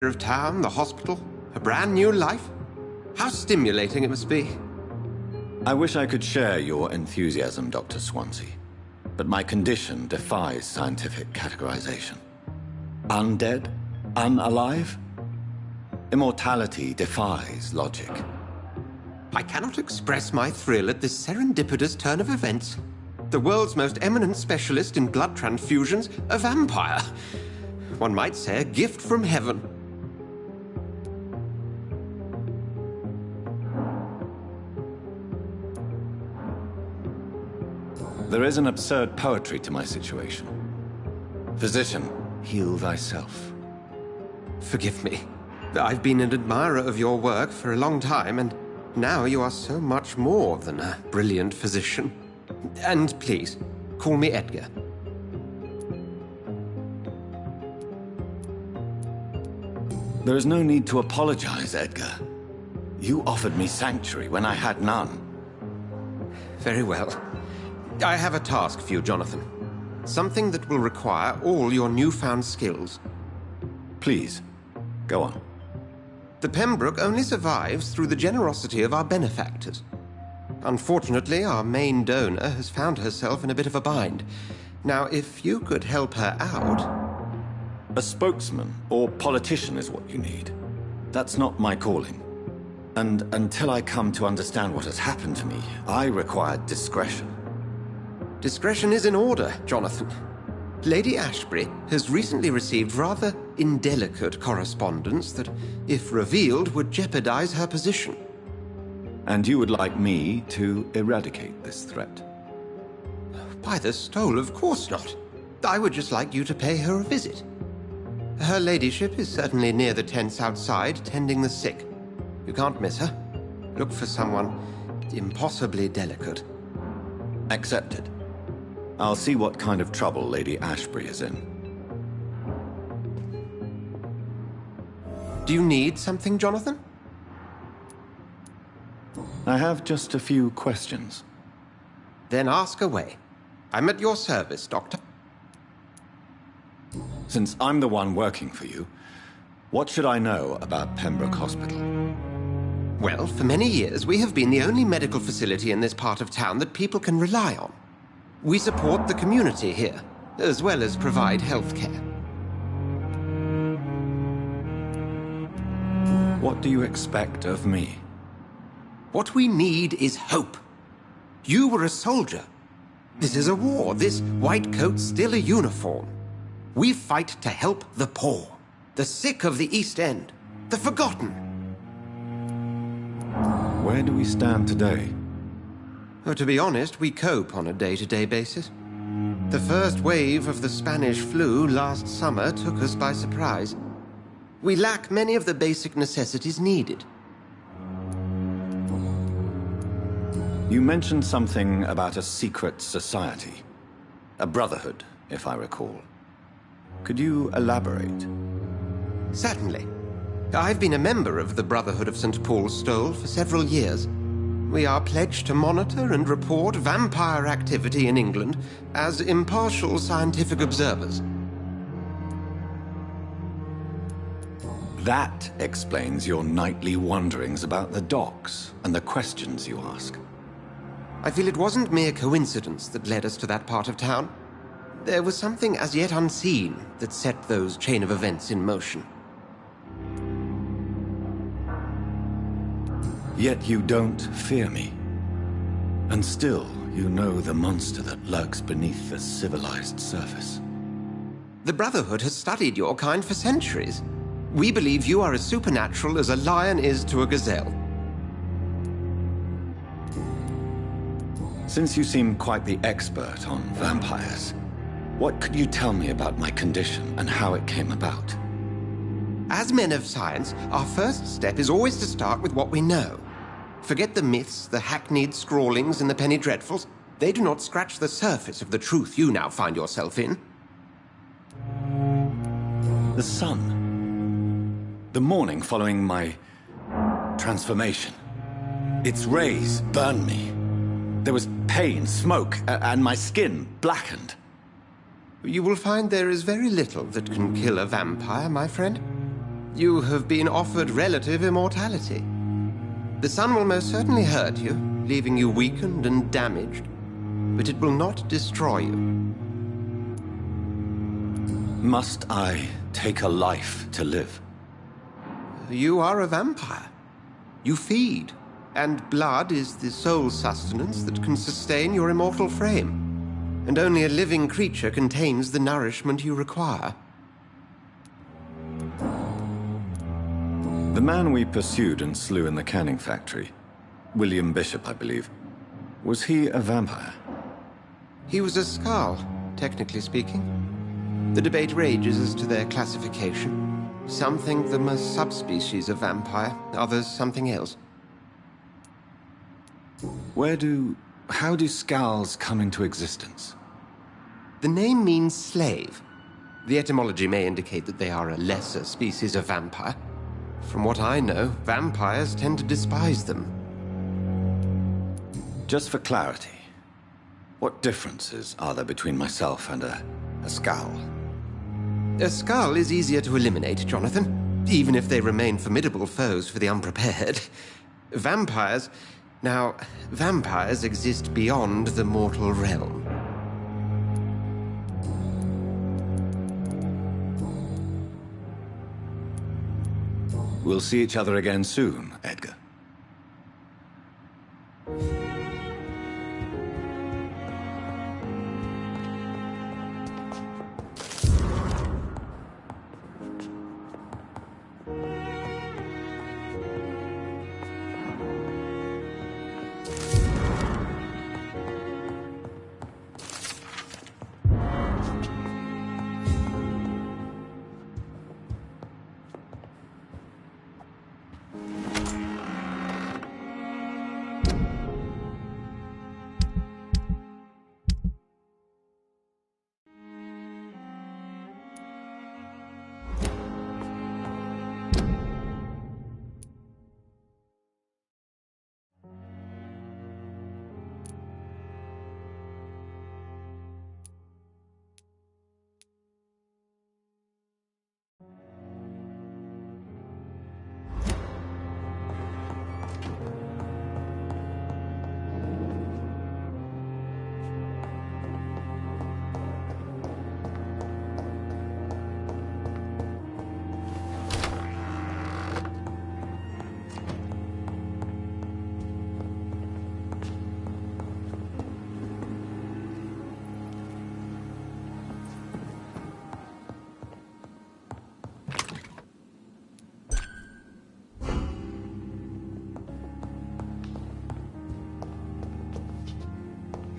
Of town, the hospital, a brand new life. How stimulating it must be. I wish I could share your enthusiasm, Dr. Swansea. But my condition defies scientific categorization. Undead? Unalive? Immortality defies logic. I cannot express my thrill at this serendipitous turn of events. The world's most eminent specialist in blood transfusions, a vampire. One might say a gift from heaven. There is an absurd poetry to my situation. Physician, heal thyself. Forgive me. I've been an admirer of your work for a long time, and now you are so much more than a brilliant physician. And please, call me Edgar. There is no need to apologize, Edgar. You offered me sanctuary when I had none. Very well. I have a task for you, Jonathan. Something that will require all your newfound skills. Please, go on. The Pembroke only survives through the generosity of our benefactors. Unfortunately, our main donor has found herself in a bit of a bind. Now, if you could help her out... A spokesman or politician is what you need. That's not my calling. And until I come to understand what has happened to me, I require discretion. Discretion is in order, Jonathan. Lady Ashbury has recently received rather indelicate correspondence that, if revealed, would jeopardize her position. And you would like me to eradicate this threat? By the stole, of course not. I would just like you to pay her a visit. Her ladyship is certainly near the tents outside, tending the sick. You can't miss her. Look for someone impossibly delicate. Accepted. I'll see what kind of trouble Lady Ashbury is in. Do you need something, Jonathan? I have just a few questions. Then ask away. I'm at your service, Doctor. Since I'm the one working for you, what should I know about Pembroke Hospital? Well, for many years, we have been the only medical facility in this part of town that people can rely on. We support the community here, as well as provide health care. What do you expect of me? What we need is hope. You were a soldier. This is a war. This white coat's still a uniform. We fight to help the poor, the sick of the East End, the forgotten. Where do we stand today? Well, to be honest, we cope on a day-to-day basis. The first wave of the Spanish flu last summer took us by surprise. We lack many of the basic necessities needed. You mentioned something about a secret society. A brotherhood, if I recall. Could you elaborate? Certainly. I've been a member of the Brotherhood of St. Paul's Stole for several years. We are pledged to monitor and report vampire activity in England as impartial scientific observers. That explains your nightly wanderings about the docks and the questions you ask. I feel it wasn't mere coincidence that led us to that part of town. There was something as yet unseen that set those chain of events in motion. Yet you don't fear me. And still, you know the monster that lurks beneath the civilized surface. The Brotherhood has studied your kind for centuries. We believe you are as supernatural as a lion is to a gazelle. Since you seem quite the expert on vampires, what could you tell me about my condition and how it came about? As men of science, our first step is always to start with what we know. Forget the myths, the hackneyed scrawlings, and the penny dreadfuls. They do not scratch the surface of the truth you now find yourself in. The sun. The morning following my transformation. Its rays burned me. There was pain, smoke, and my skin blackened. You will find there is very little that can kill a vampire, my friend. You have been offered relative immortality. The sun will most certainly hurt you, leaving you weakened and damaged, but it will not destroy you. Must I take a life to live? You are a vampire. You feed, and blood is the sole sustenance that can sustain your immortal frame. And only a living creature contains the nourishment you require. The man we pursued and slew in the canning factory, William Bishop, I believe, was he a vampire? He was a Skald, technically speaking. The debate rages as to their classification. Some think them a subspecies of vampire, others something else. How do Skalds come into existence? The name means slave. The etymology may indicate that they are a lesser species of vampire. From what I know, vampires tend to despise them. Just for clarity, what differences are there between myself and a Skald? A Skald is easier to eliminate, Jonathan, even if they remain formidable foes for the unprepared. Vampires exist beyond the mortal realm. We'll see each other again soon, Edgar.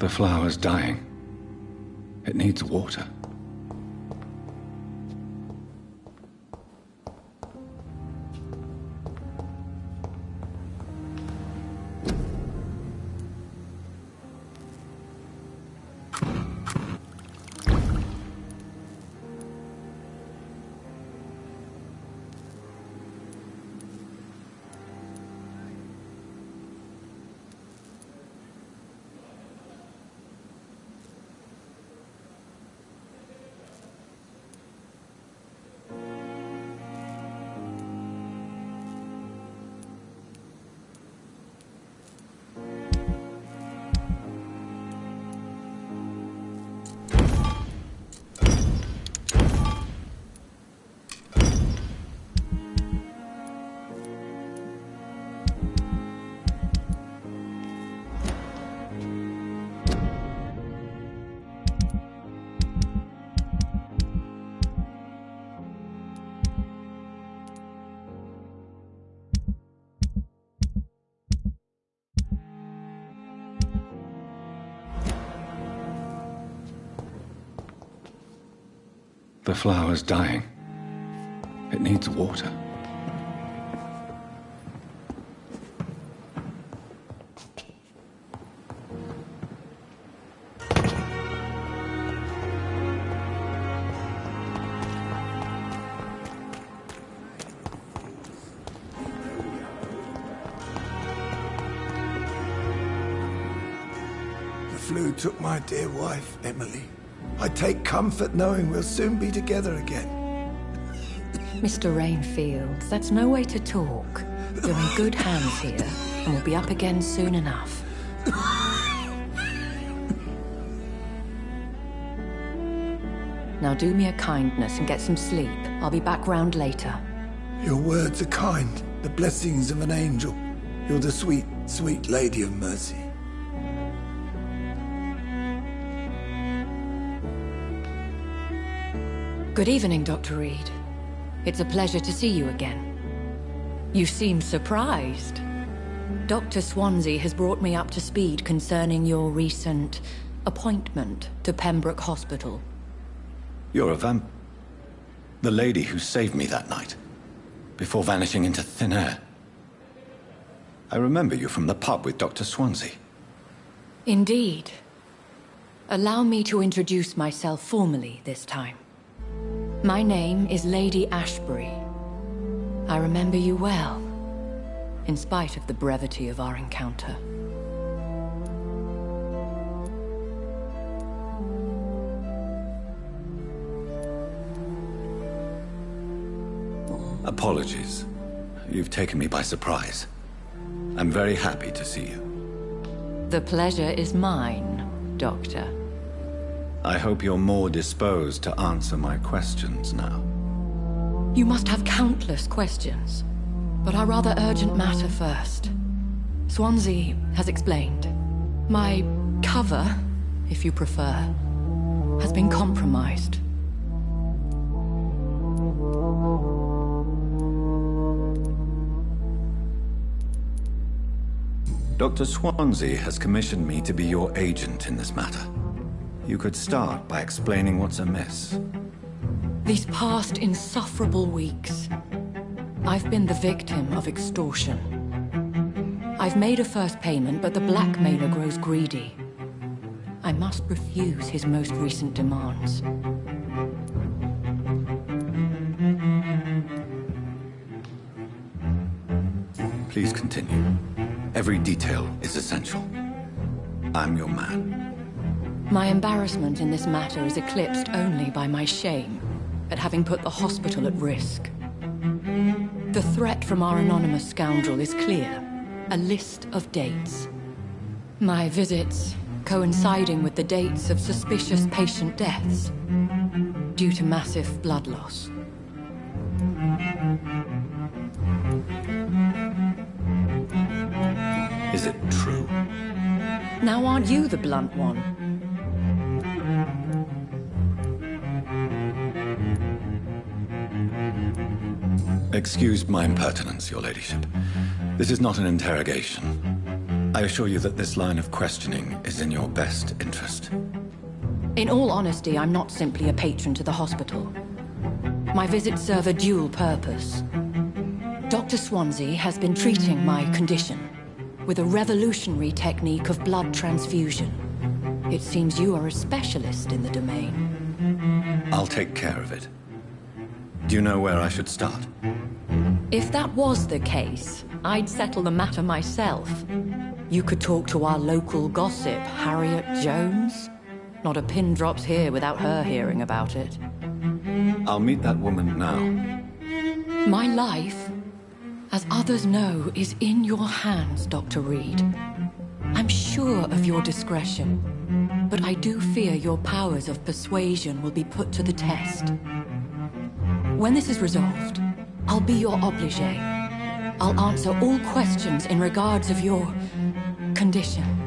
The flower's dying. It needs water. The flower's dying. It needs water. The flu took my dear wife, Emily. I take comfort knowing we'll soon be together again. Mr. Rainfield, that's no way to talk. You're in good hands here, and we'll be up again soon enough. Now do me a kindness and get some sleep. I'll be back round later. Your words are kind, the blessings of an angel. You're the sweet, sweet Lady of Mercy. Good evening, Dr. Reed. It's a pleasure to see you again. You seem surprised. Dr. Swansea has brought me up to speed concerning your recent appointment to Pembroke Hospital. You're a the lady who saved me that night, before vanishing into thin air. I remember you from the pub with Dr. Swansea. Indeed. Allow me to introduce myself formally this time. My name is Lady Ashbury. I remember you well, in spite of the brevity of our encounter. Apologies. You've taken me by surprise. I'm very happy to see you. The pleasure is mine, Doctor. I hope you're more disposed to answer my questions now. You must have countless questions, but our rather urgent matter first. Swansea has explained. My cover, if you prefer, has been compromised. Dr. Swansea has commissioned me to be your agent in this matter. You could start by explaining what's amiss. These past insufferable weeks, I've been the victim of extortion. I've made a first payment, but the blackmailer grows greedy. I must refuse his most recent demands. Please continue. Every detail is essential. I'm your man. My embarrassment in this matter is eclipsed only by my shame at having put the hospital at risk. The threat from our anonymous scoundrel is clear. A list of dates. My visits coinciding with the dates of suspicious patient deaths due to massive blood loss. Is it true? Now aren't you the blunt one? Excuse my impertinence, your ladyship. This is not an interrogation. I assure you that this line of questioning is in your best interest. In all honesty, I'm not simply a patron to the hospital. My visits serve a dual purpose. Dr. Swansea has been treating my condition with a revolutionary technique of blood transfusion. It seems you are a specialist in the domain. I'll take care of it. Do you know where I should start? If that was the case, I'd settle the matter myself. You could talk to our local gossip, Harriet Jones. Not a pin drops here without her hearing about it. I'll meet that woman now. My life, as others know, is in your hands, Dr. Reed. I'm sure of your discretion, but I do fear your powers of persuasion will be put to the test. When this is resolved, I'll be your obligé. I'll answer all questions in regards of your condition.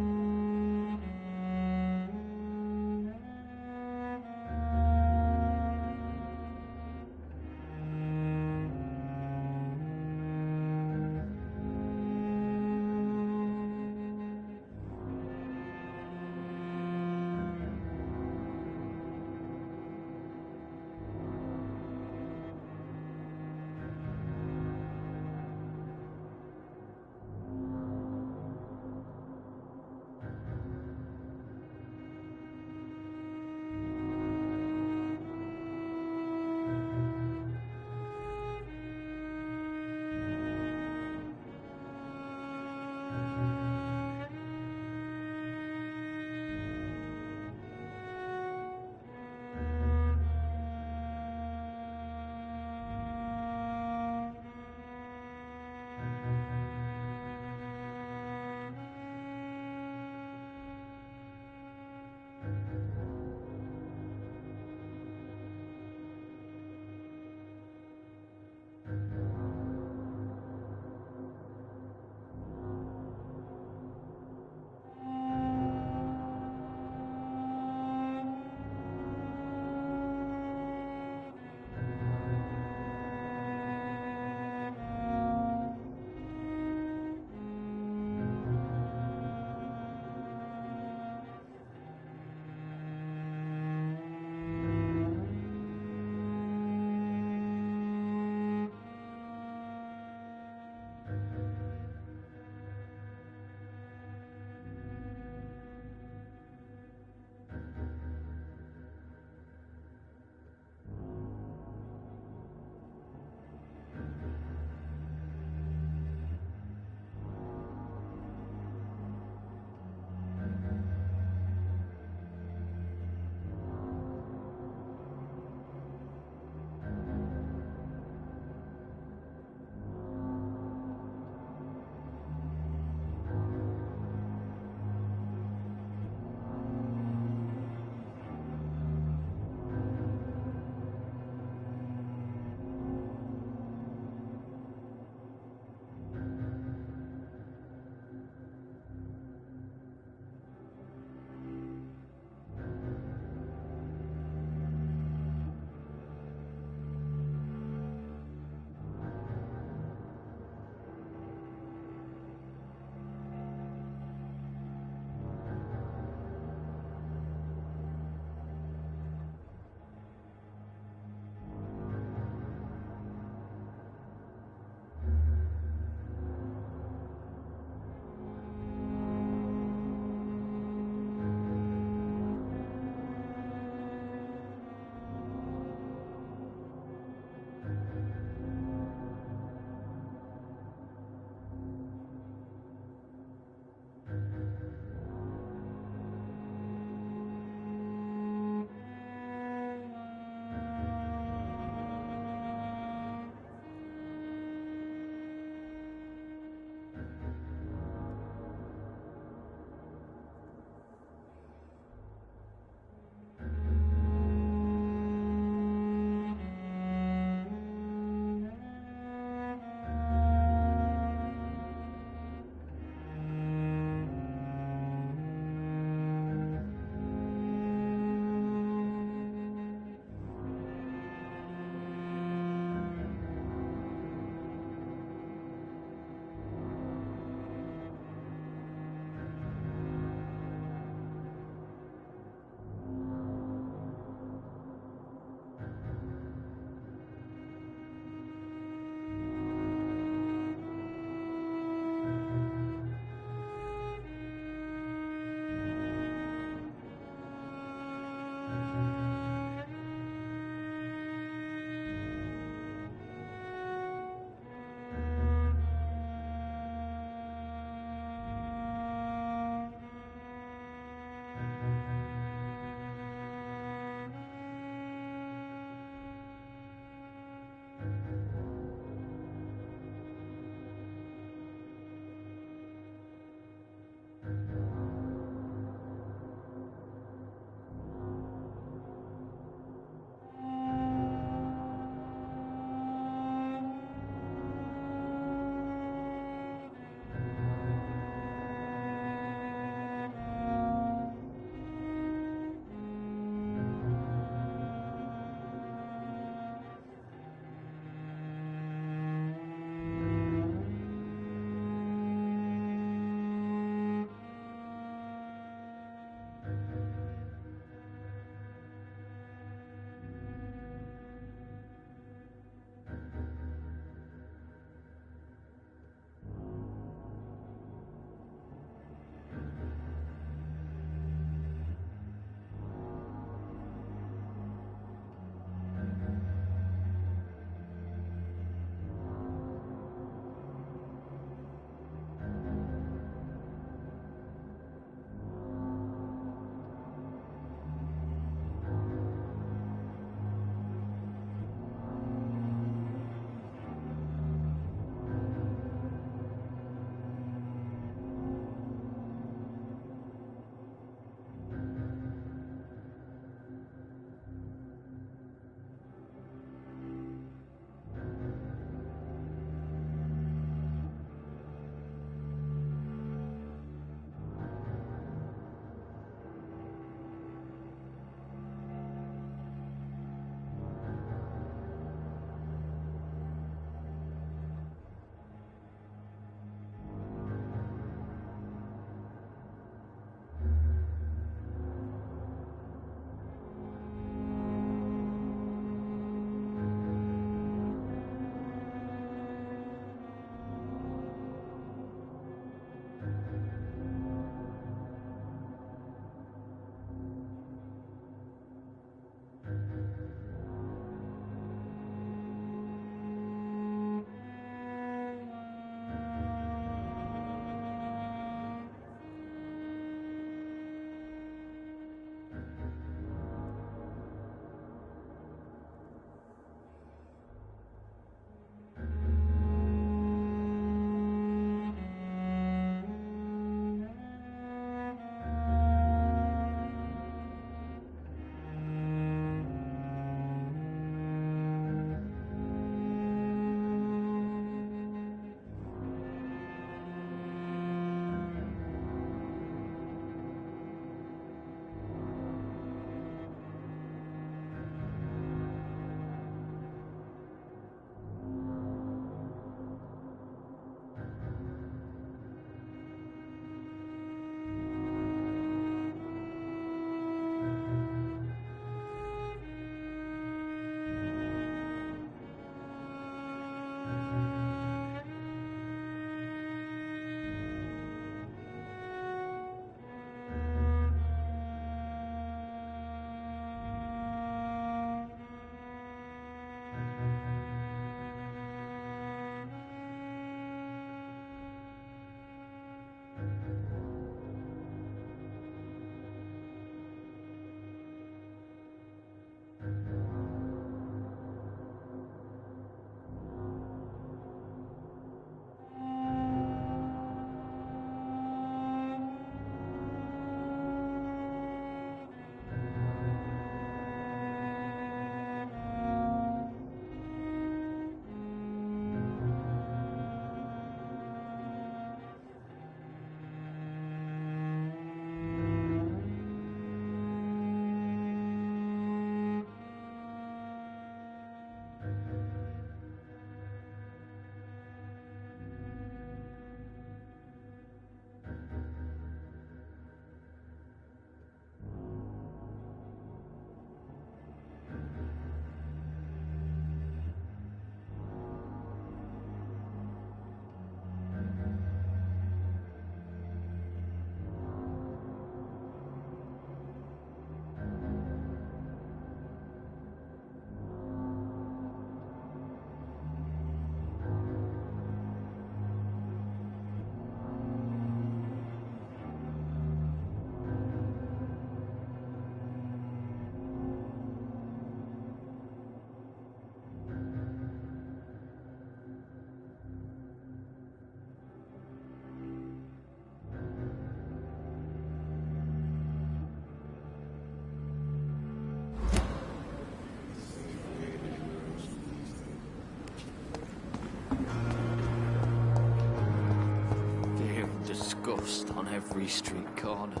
gust on every street corner.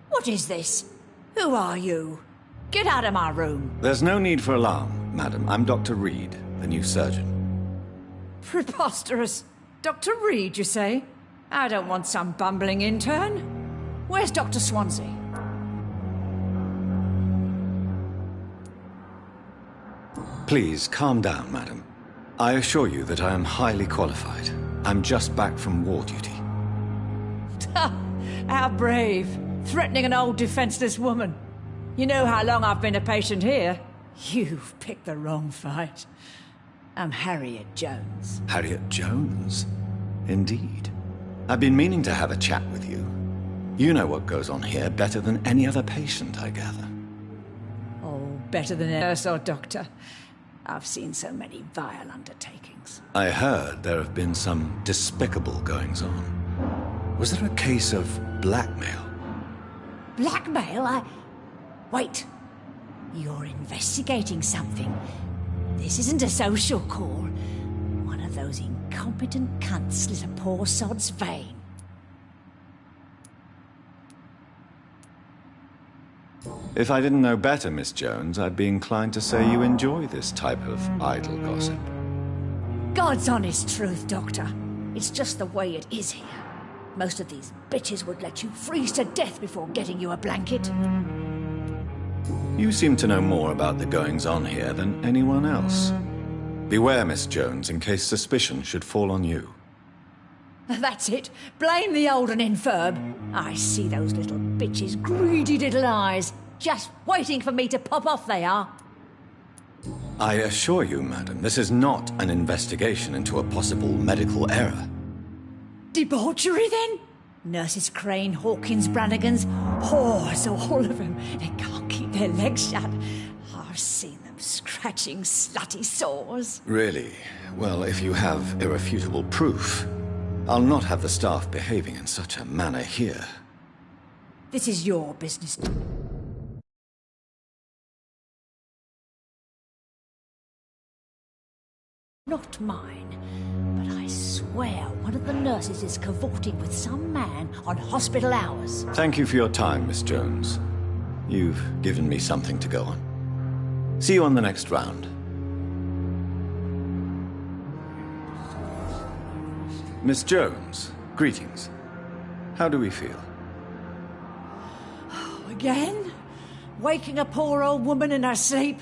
What is this? Who are you? Get out of my room. There's no need for alarm, madam. I'm Dr. Reed, the new surgeon. Preposterous. Dr. Reed, you say? I don't want some bumbling intern. Where's Dr. Swansea? Please, calm down, madam. I assure you that I am highly qualified. I'm just back from war duty. How brave. Threatening an old defenseless woman. You know how long I've been a patient here? You've picked the wrong fight. I'm Harriet Jones. Harriet Jones? Indeed. I've been meaning to have a chat with you. You know what goes on here better than any other patient, I gather. Oh, better than a nurse or doctor. I've seen so many vile undertakings. I heard there have been some despicable goings-on. Was there a case of blackmail? Blackmail? Wait. You're investigating something. This isn't a social call. One of those incompetent cunts slit a poor sod's vein. If I didn't know better, Miss Jones, I'd be inclined to say you enjoy this type of idle gossip. God's honest truth, Doctor. It's just the way it is here. Most of these bitches would let you freeze to death before getting you a blanket. You seem to know more about the goings-on here than anyone else. Beware, Miss Jones, in case suspicion should fall on you. That's it. Blame the old and infirm. I see those little bitches' greedy little eyes. Just waiting for me to pop off they are. I assure you, madam, this is not an investigation into a possible medical error. Debauchery, then? Nurses Crane, Hawkins, Brannigans, whores, all of them. They can't keep their legs shut. I've seen them scratching slutty sores. Really? Well, if you have irrefutable proof, I'll not have the staff behaving in such a manner here. This is your business. Not mine. But I swear one of the nurses is cavorting with some man on hospital hours. Thank you for your time, Miss Jones. You've given me something to go on. See you on the next round. Miss Jones, greetings. How do we feel? Again? Waking a poor old woman in her sleep?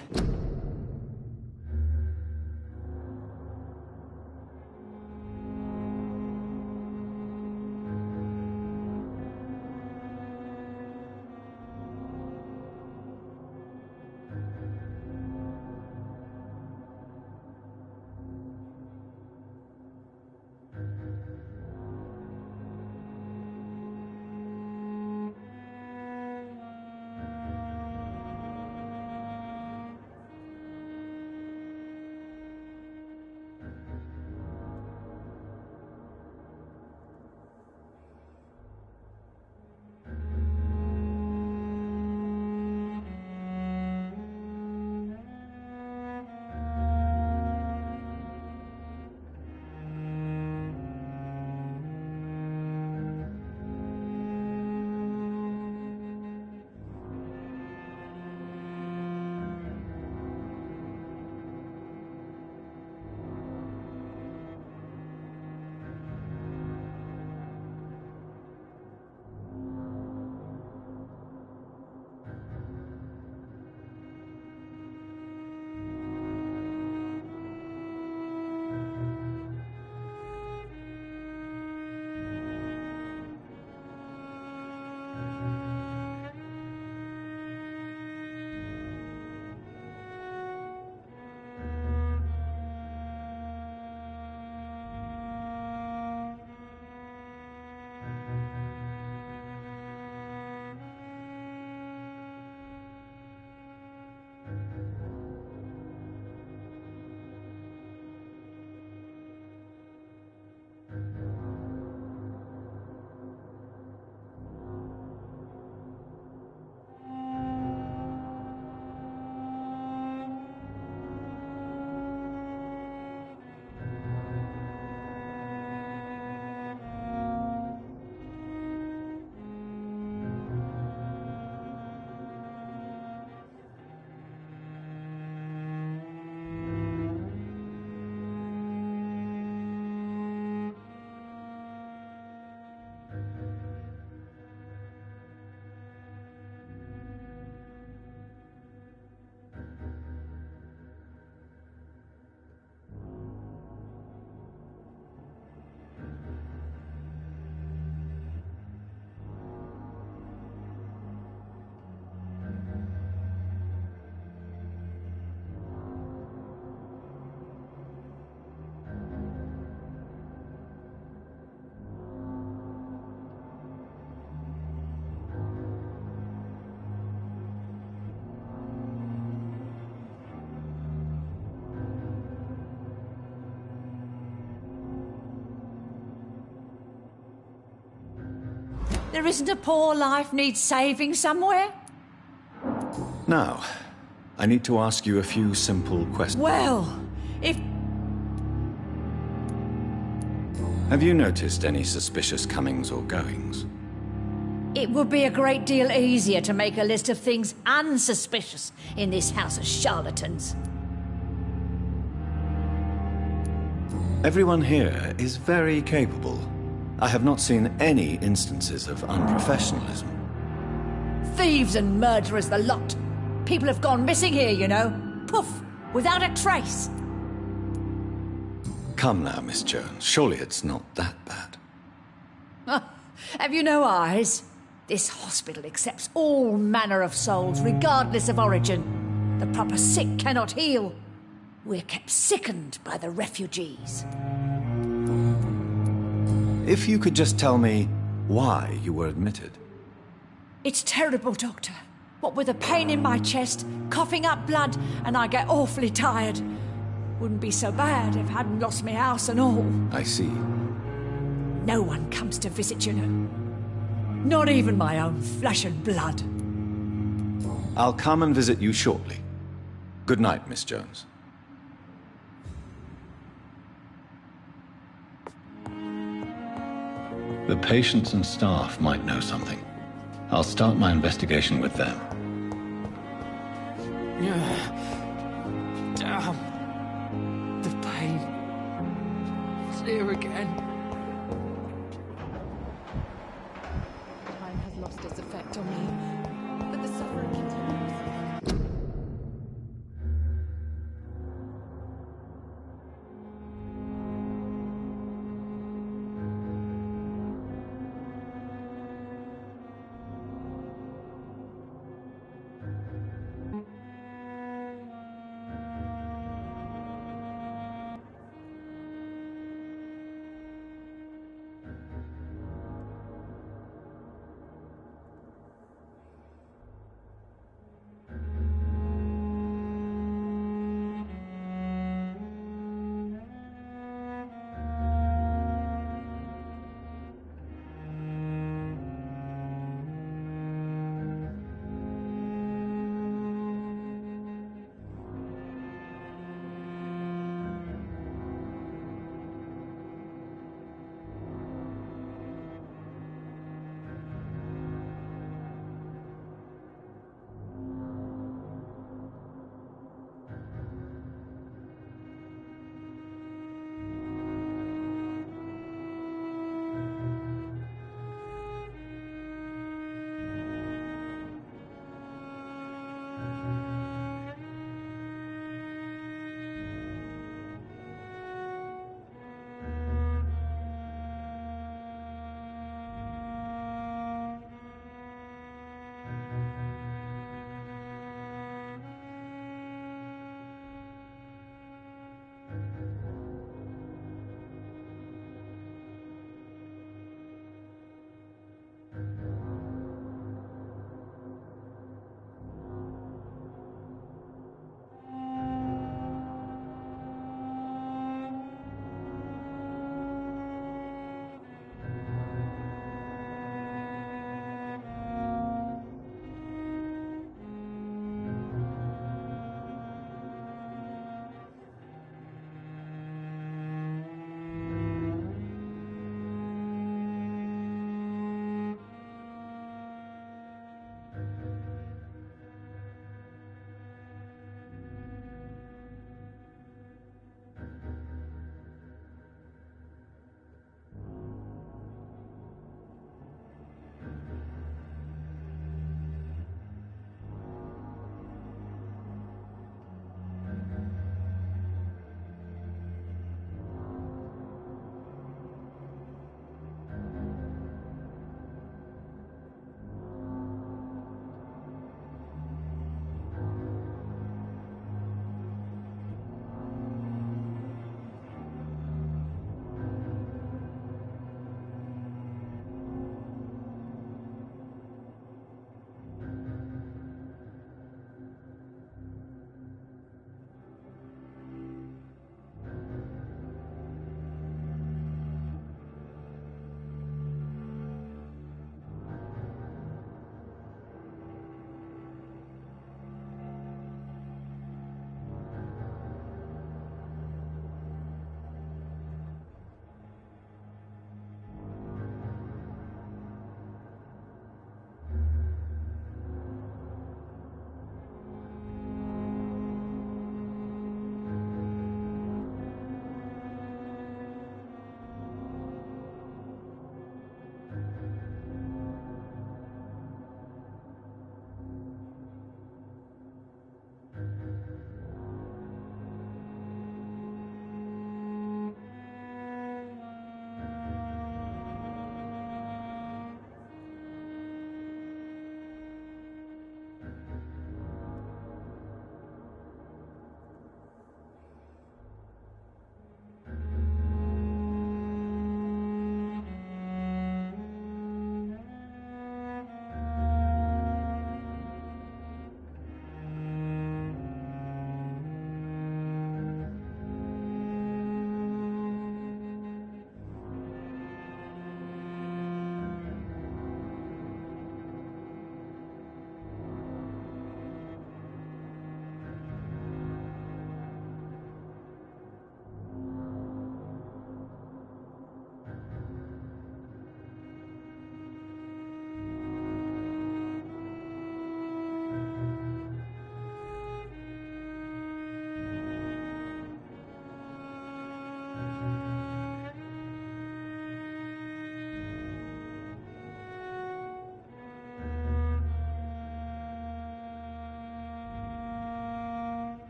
There isn't a poor life needs saving somewhere? Now, I need to ask you a few simple questions. Well, if... Have you noticed any suspicious comings or goings? It would be a great deal easier to make a list of things unsuspicious in this house of charlatans. Everyone here is very capable. I have not seen any instances of unprofessionalism. Thieves and murderers, the lot. People have gone missing here, you know. Poof, without a trace. Come now, Miss Jones. Surely it's not that bad. Have you no eyes? This hospital accepts all manner of souls, regardless of origin. The proper sick cannot heal. We're kept sickened by the refugees. If you could just tell me why you were admitted. It's terrible, Doctor. What with a pain in my chest, coughing up blood, and I get awfully tired. Wouldn't be so bad if I hadn't lost my house and all. I see. No one comes to visit, you know. Not even my own flesh and blood. I'll come and visit you shortly. Good night, Miss Jones. The patients and staff might know something. I'll start my investigation with them. Damn. The pain. It's here again. Time has lost its effect on me, but the suffering continues.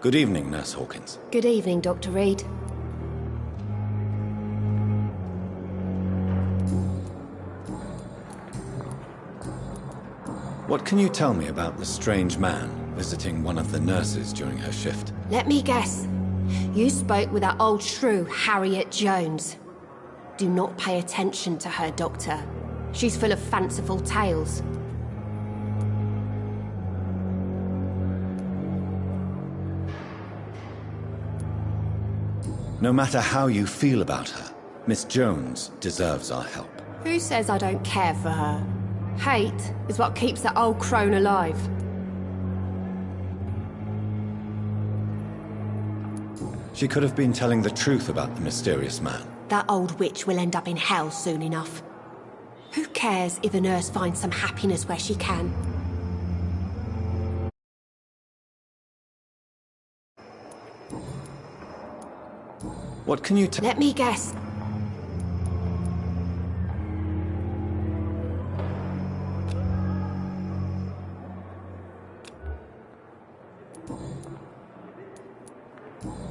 Good evening, Nurse Hawkins. Good evening, Dr. Reed. What can you tell me about the strange man visiting one of the nurses during her shift? Let me guess. You spoke with that old shrew, Harriet Jones. Do not pay attention to her, Doctor. She's full of fanciful tales. No matter how you feel about her, Miss Jones deserves our help. Who says I don't care for her? Hate is what keeps that old crone alive. She could have been telling the truth about the mysterious man. That old witch will end up in hell soon enough. Who cares if the nurse finds some happiness where she can? What can you tell? Let me guess.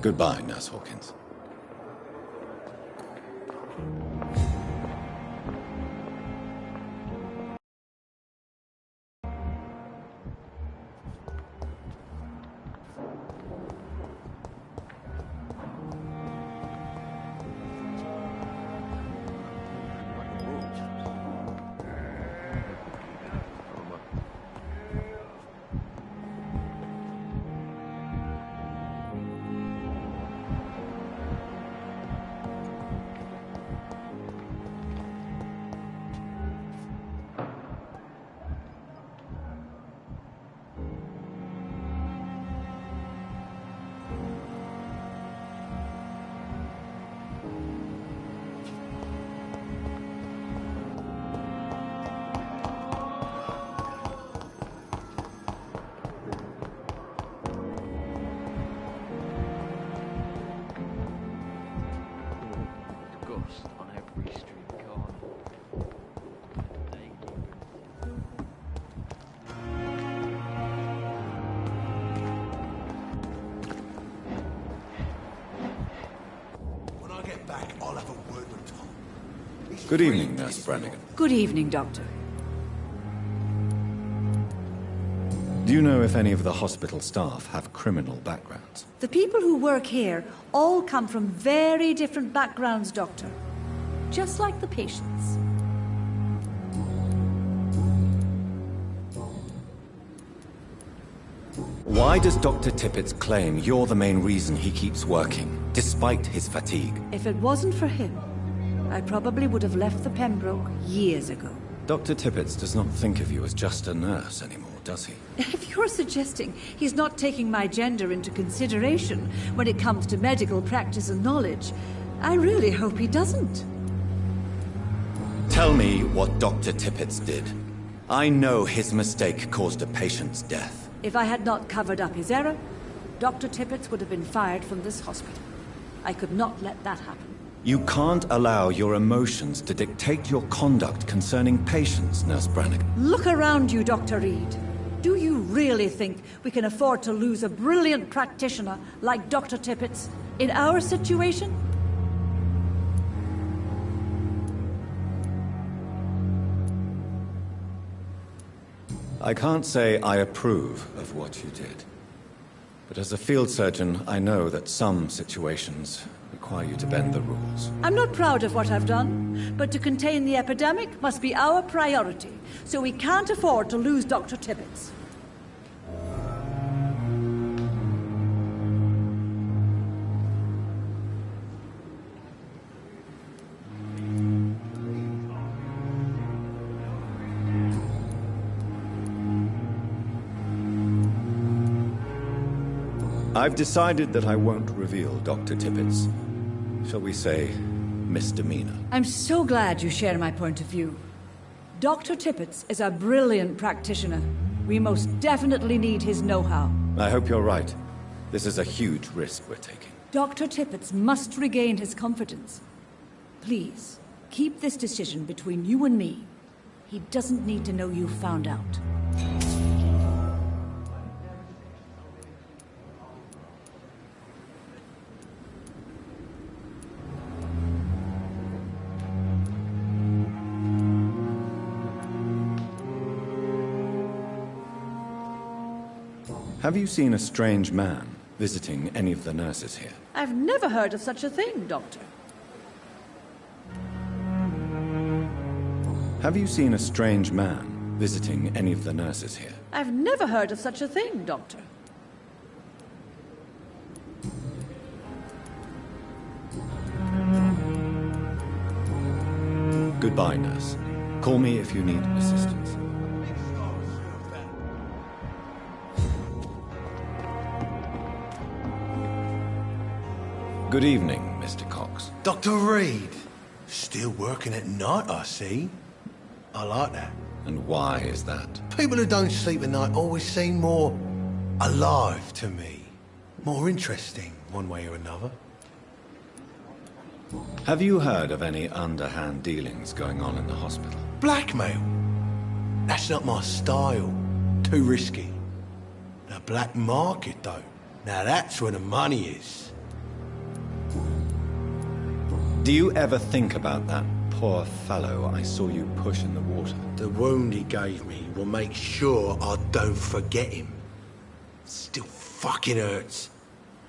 Goodbye, Nurse Hawkins. On every street corner. When I get back, I'll have a word with Tom. Good evening, Nurse Brannigan. Good evening, Doctor. Do you know if any of the hospital staff have criminal backgrounds? The people who work here all come from very different backgrounds, Doctor. Just like the patients. Why does Dr. Tippett claim you're the main reason he keeps working, despite his fatigue? If it wasn't for him, I probably would have left the Pembroke years ago. Dr. Tippett does not think of you as just a nurse anymore, does he? If you're suggesting he's not taking my gender into consideration when it comes to medical practice and knowledge, I really hope he doesn't. Tell me what Dr. Tippett did. I know his mistake caused a patient's death. If I had not covered up his error, Dr. Tippett would have been fired from this hospital. I could not let that happen. You can't allow your emotions to dictate your conduct concerning patients, Nurse Brannigan. Look around you, Dr. Reed. Do you really think we can afford to lose a brilliant practitioner like Dr. Tippett in our situation? I can't say I approve of what you did. But as a field surgeon, I know that some situations require you to bend the rules. I'm not proud of what I've done, but to contain the epidemic must be our priority, so we can't afford to lose Dr. Tippett. I've decided that I won't reveal Dr. Tippett's, shall we say, misdemeanor. I'm so glad you share my point of view. Dr. Tippett is a brilliant practitioner. We most definitely need his know-how. I hope you're right. This is a huge risk we're taking. Dr. Tippett must regain his confidence. Please, keep this decision between you and me. He doesn't need to know you found out. Have you seen a strange man visiting any of the nurses here? I've never heard of such a thing, Doctor. Have you seen a strange man visiting any of the nurses here? I've never heard of such a thing, Doctor. Goodbye, nurse. Call me if you need assistance. Good evening, Mr. Cox. Dr. Reed. Still working at night, I see. I like that. And why is that? People who don't sleep at night always seem more alive to me. More interesting, one way or another. Have you heard of any underhand dealings going on in the hospital? Blackmail? That's not my style. Too risky. The black market, though. Now that's where the money is. Do you ever think about that poor fellow I saw you push in the water? The wound he gave me will make sure I don't forget him. Still fucking hurts.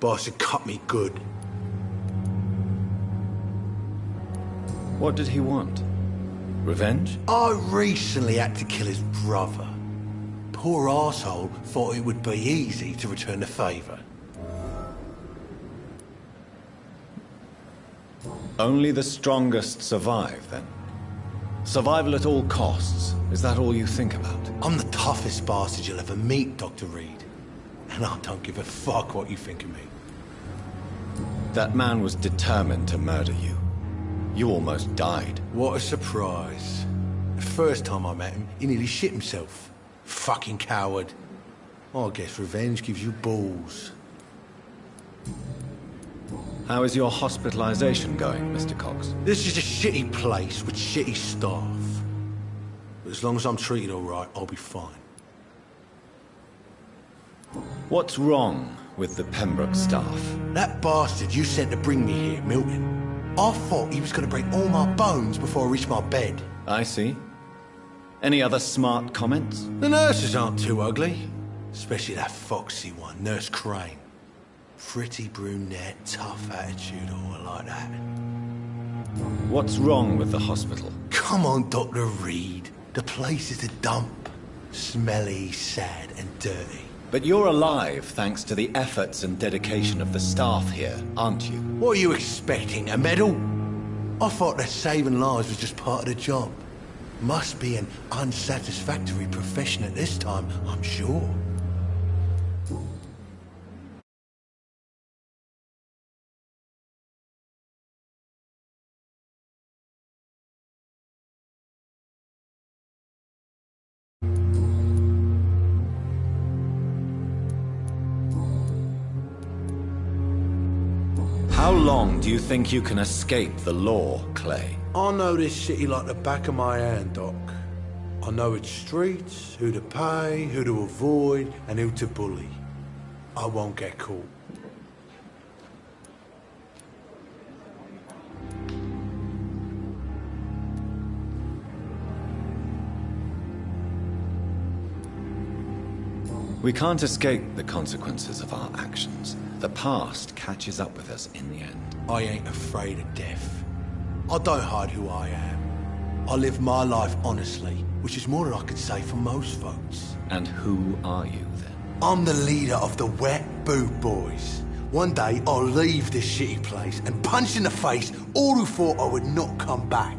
Boss had cut me good. What did he want? Revenge? I recently had to kill his brother. Poor arsehole thought it would be easy to return the favour. Only the strongest survive, then? Survival at all costs. Is that all you think about? I'm the toughest bastard you'll ever meet, Dr. Reed. And I don't give a fuck what you think of me. That man was determined to murder you. You almost died. What a surprise. The first time I met him, he nearly shit himself. Fucking coward. I guess revenge gives you balls. How is your hospitalization going, Mr. Cox? This is a shitty place with shitty staff. But as long as I'm treated all right, I'll be fine. What's wrong with the Pembroke staff? That bastard you sent to bring me here, Milton. I thought he was going to break all my bones before I reached my bed. I see. Any other smart comments? The nurses aren't too ugly. Especially that foxy one, Nurse Crane. Pretty brunette, tough attitude, all like that. What's wrong with the hospital? Come on, Dr. Reed. The place is a dump. Smelly, sad, and dirty. But you're alive thanks to the efforts and dedication of the staff here, aren't you? What are you expecting, a medal? I thought that saving lives was just part of the job. Must be an unsatisfactory profession at this time, I'm sure. How long do you think you can escape the law, Clay? I know this city like the back of my hand, Doc. I know its streets, who to pay, who to avoid, and who to bully. I won't get caught. We can't escape the consequences of our actions. The past catches up with us in the end. I ain't afraid of death. I don't hide who I am. I live my life honestly, which is more than I could say for most folks. And who are you, then? I'm the leader of the Wet Boot Boys. One day, I'll leave this shitty place and punch in the face all who thought I would not come back.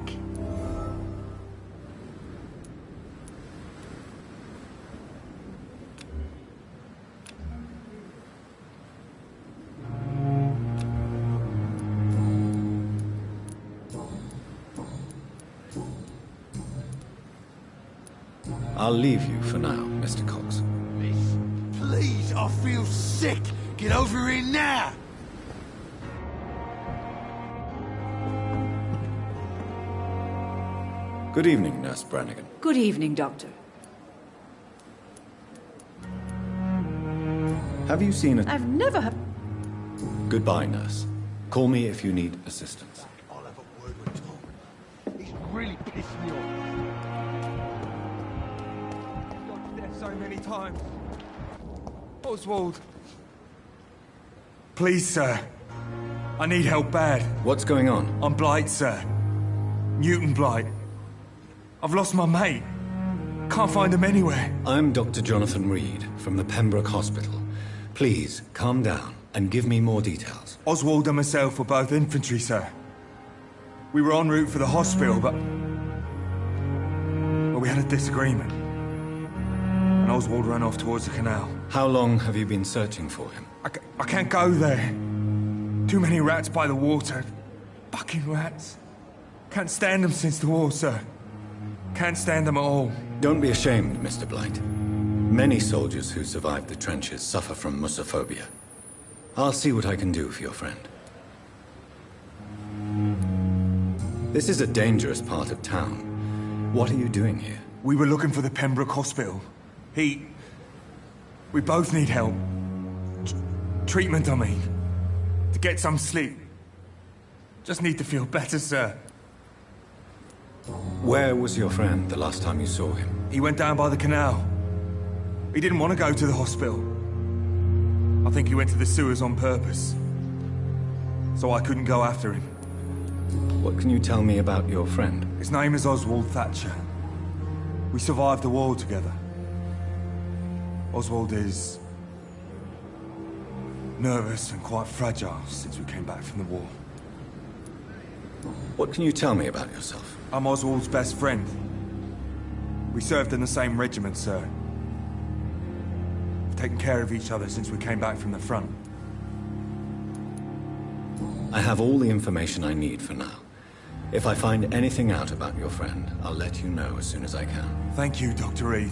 I'll leave you for now, Mr. Cox. Please, I feel sick. Get over here now. Good evening, Nurse Brannigan. Good evening, Doctor. Have you seen a... I've never... Goodbye, Nurse. Call me if you need assistance. I'll have a word with Tom. He's really pissed me off. Gone to death so many times. Oswald. Please, sir. I need help bad. What's going on? I'm Blight, sir. Newton Blight. I've lost my mate. Can't find him anywhere. I'm Dr. Jonathan Reed from the Pembroke Hospital. Please, calm down and give me more details. Oswald and myself were both infantry, sir. We were en route for the hospital, but we had a disagreement. And Oswald ran off towards the canal. How long have you been searching for him? I can't go there. Too many rats by the water. Fucking rats. Can't stand them since the war, sir. Can't stand them at all. Don't be ashamed, Mr. Blight. Many soldiers who survived the trenches suffer from musophobia. I'll see what I can do for your friend. This is a dangerous part of town. What are you doing here? We were looking for the Pembroke Hospital. We both need help. Treatment, I mean. To get some sleep. Just need to feel better, sir. Where was your friend the last time you saw him? He went down by the canal. He didn't want to go to the hospital. I think he went to the sewers on purpose. So I couldn't go after him. What can you tell me about your friend? His name is Oswald Thatcher. We survived the war together. Oswald is nervous and quite fragile since we came back from the war. What can you tell me about yourself? I'm Oswald's best friend. We served in the same regiment, sir. We've taken care of each other since we came back from the front. I have all the information I need for now. If I find anything out about your friend, I'll let you know as soon as I can. Thank you, Dr. Reed.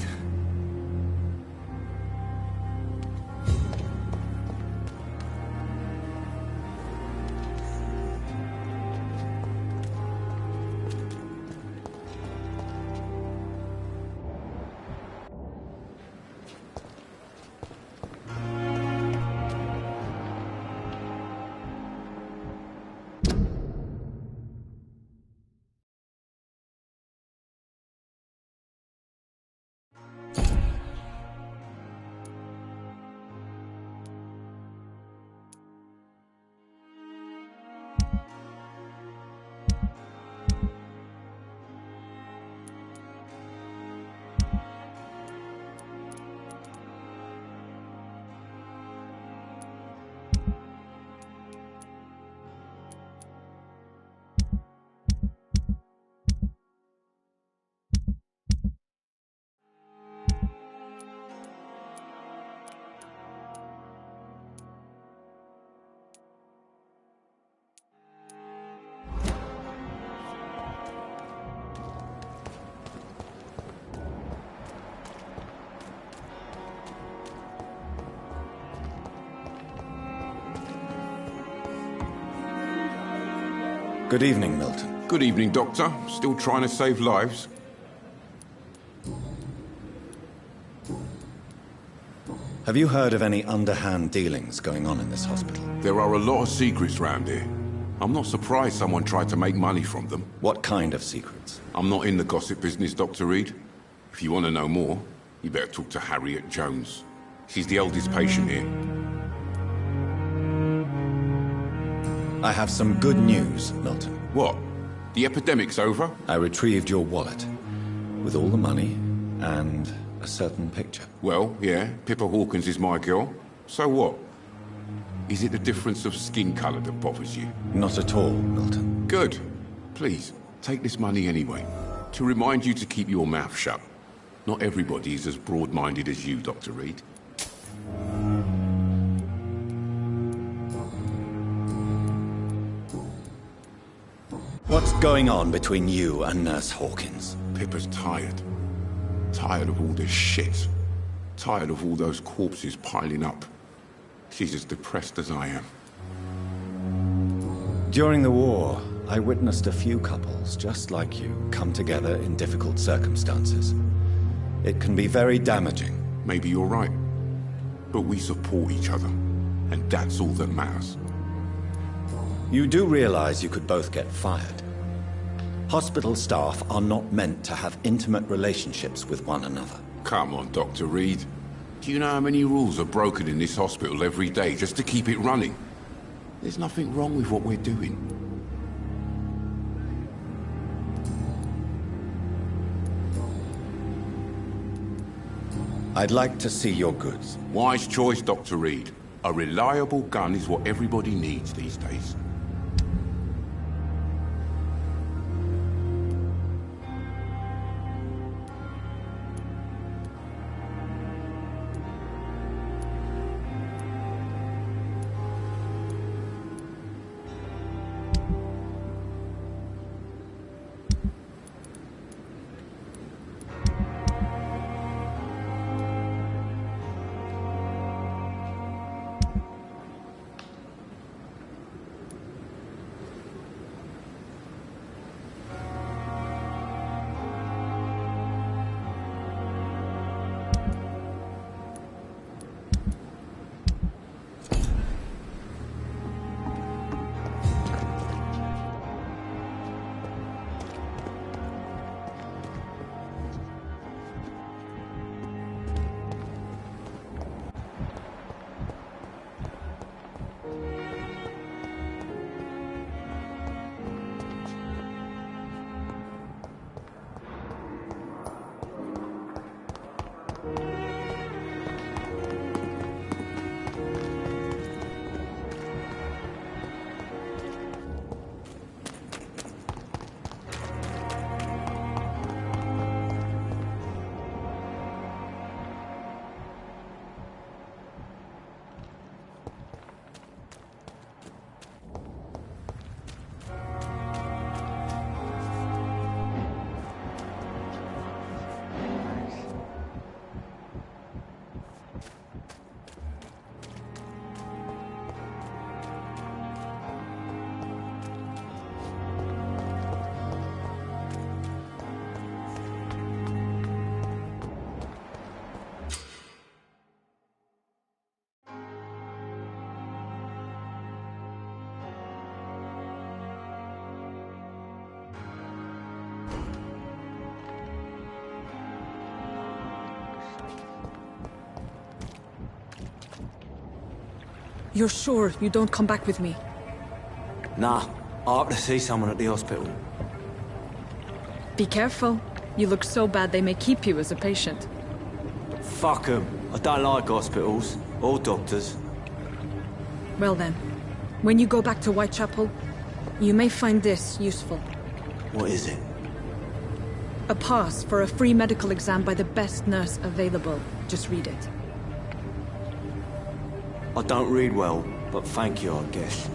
Good evening, Milton. Good evening, Doctor. Still trying to save lives? Have you heard of any underhand dealings going on in this hospital? There are a lot of secrets round here. I'm not surprised someone tried to make money from them. What kind of secrets? I'm not in the gossip business, Dr. Reed. If you want to know more, you better talk to Harriet Jones. She's the oldest patient here. I have some good news, Milton. What? The epidemic's over? I retrieved your wallet, with all the money and a certain picture. Well, yeah, Pippa Hawkins is my girl. So what? Is it the difference of skin colour that bothers you? Not at all, Milton. Good. Please, take this money anyway. To remind you to keep your mouth shut. Not everybody is as broad-minded as you, Dr. Reed. What's going on between you and Nurse Hawkins? Pippa's tired. Tired of all this shit. Tired of all those corpses piling up. She's as depressed as I am. During the war, I witnessed a few couples just like you come together in difficult circumstances. It can be very damaging. Maybe you're right. But we support each other. And that's all that matters. You do realize you could both get fired. Hospital staff are not meant to have intimate relationships with one another. Come on, Dr. Reed. Do you know how many rules are broken in this hospital every day just to keep it running? There's nothing wrong with what we're doing. I'd like to see your goods. Wise choice, Dr. Reed. A reliable gun is what everybody needs these days. You're sure you don't come back with me? Nah, I have to see someone at the hospital. Be careful. You look so bad they may keep you as a patient. Fuck 'em. I don't like hospitals. Or doctors. Well then, when you go back to Whitechapel, you may find this useful. What is it? A pass for a free medical exam by the best nurse available. Just read it. I don't read well, but thank you, I guess.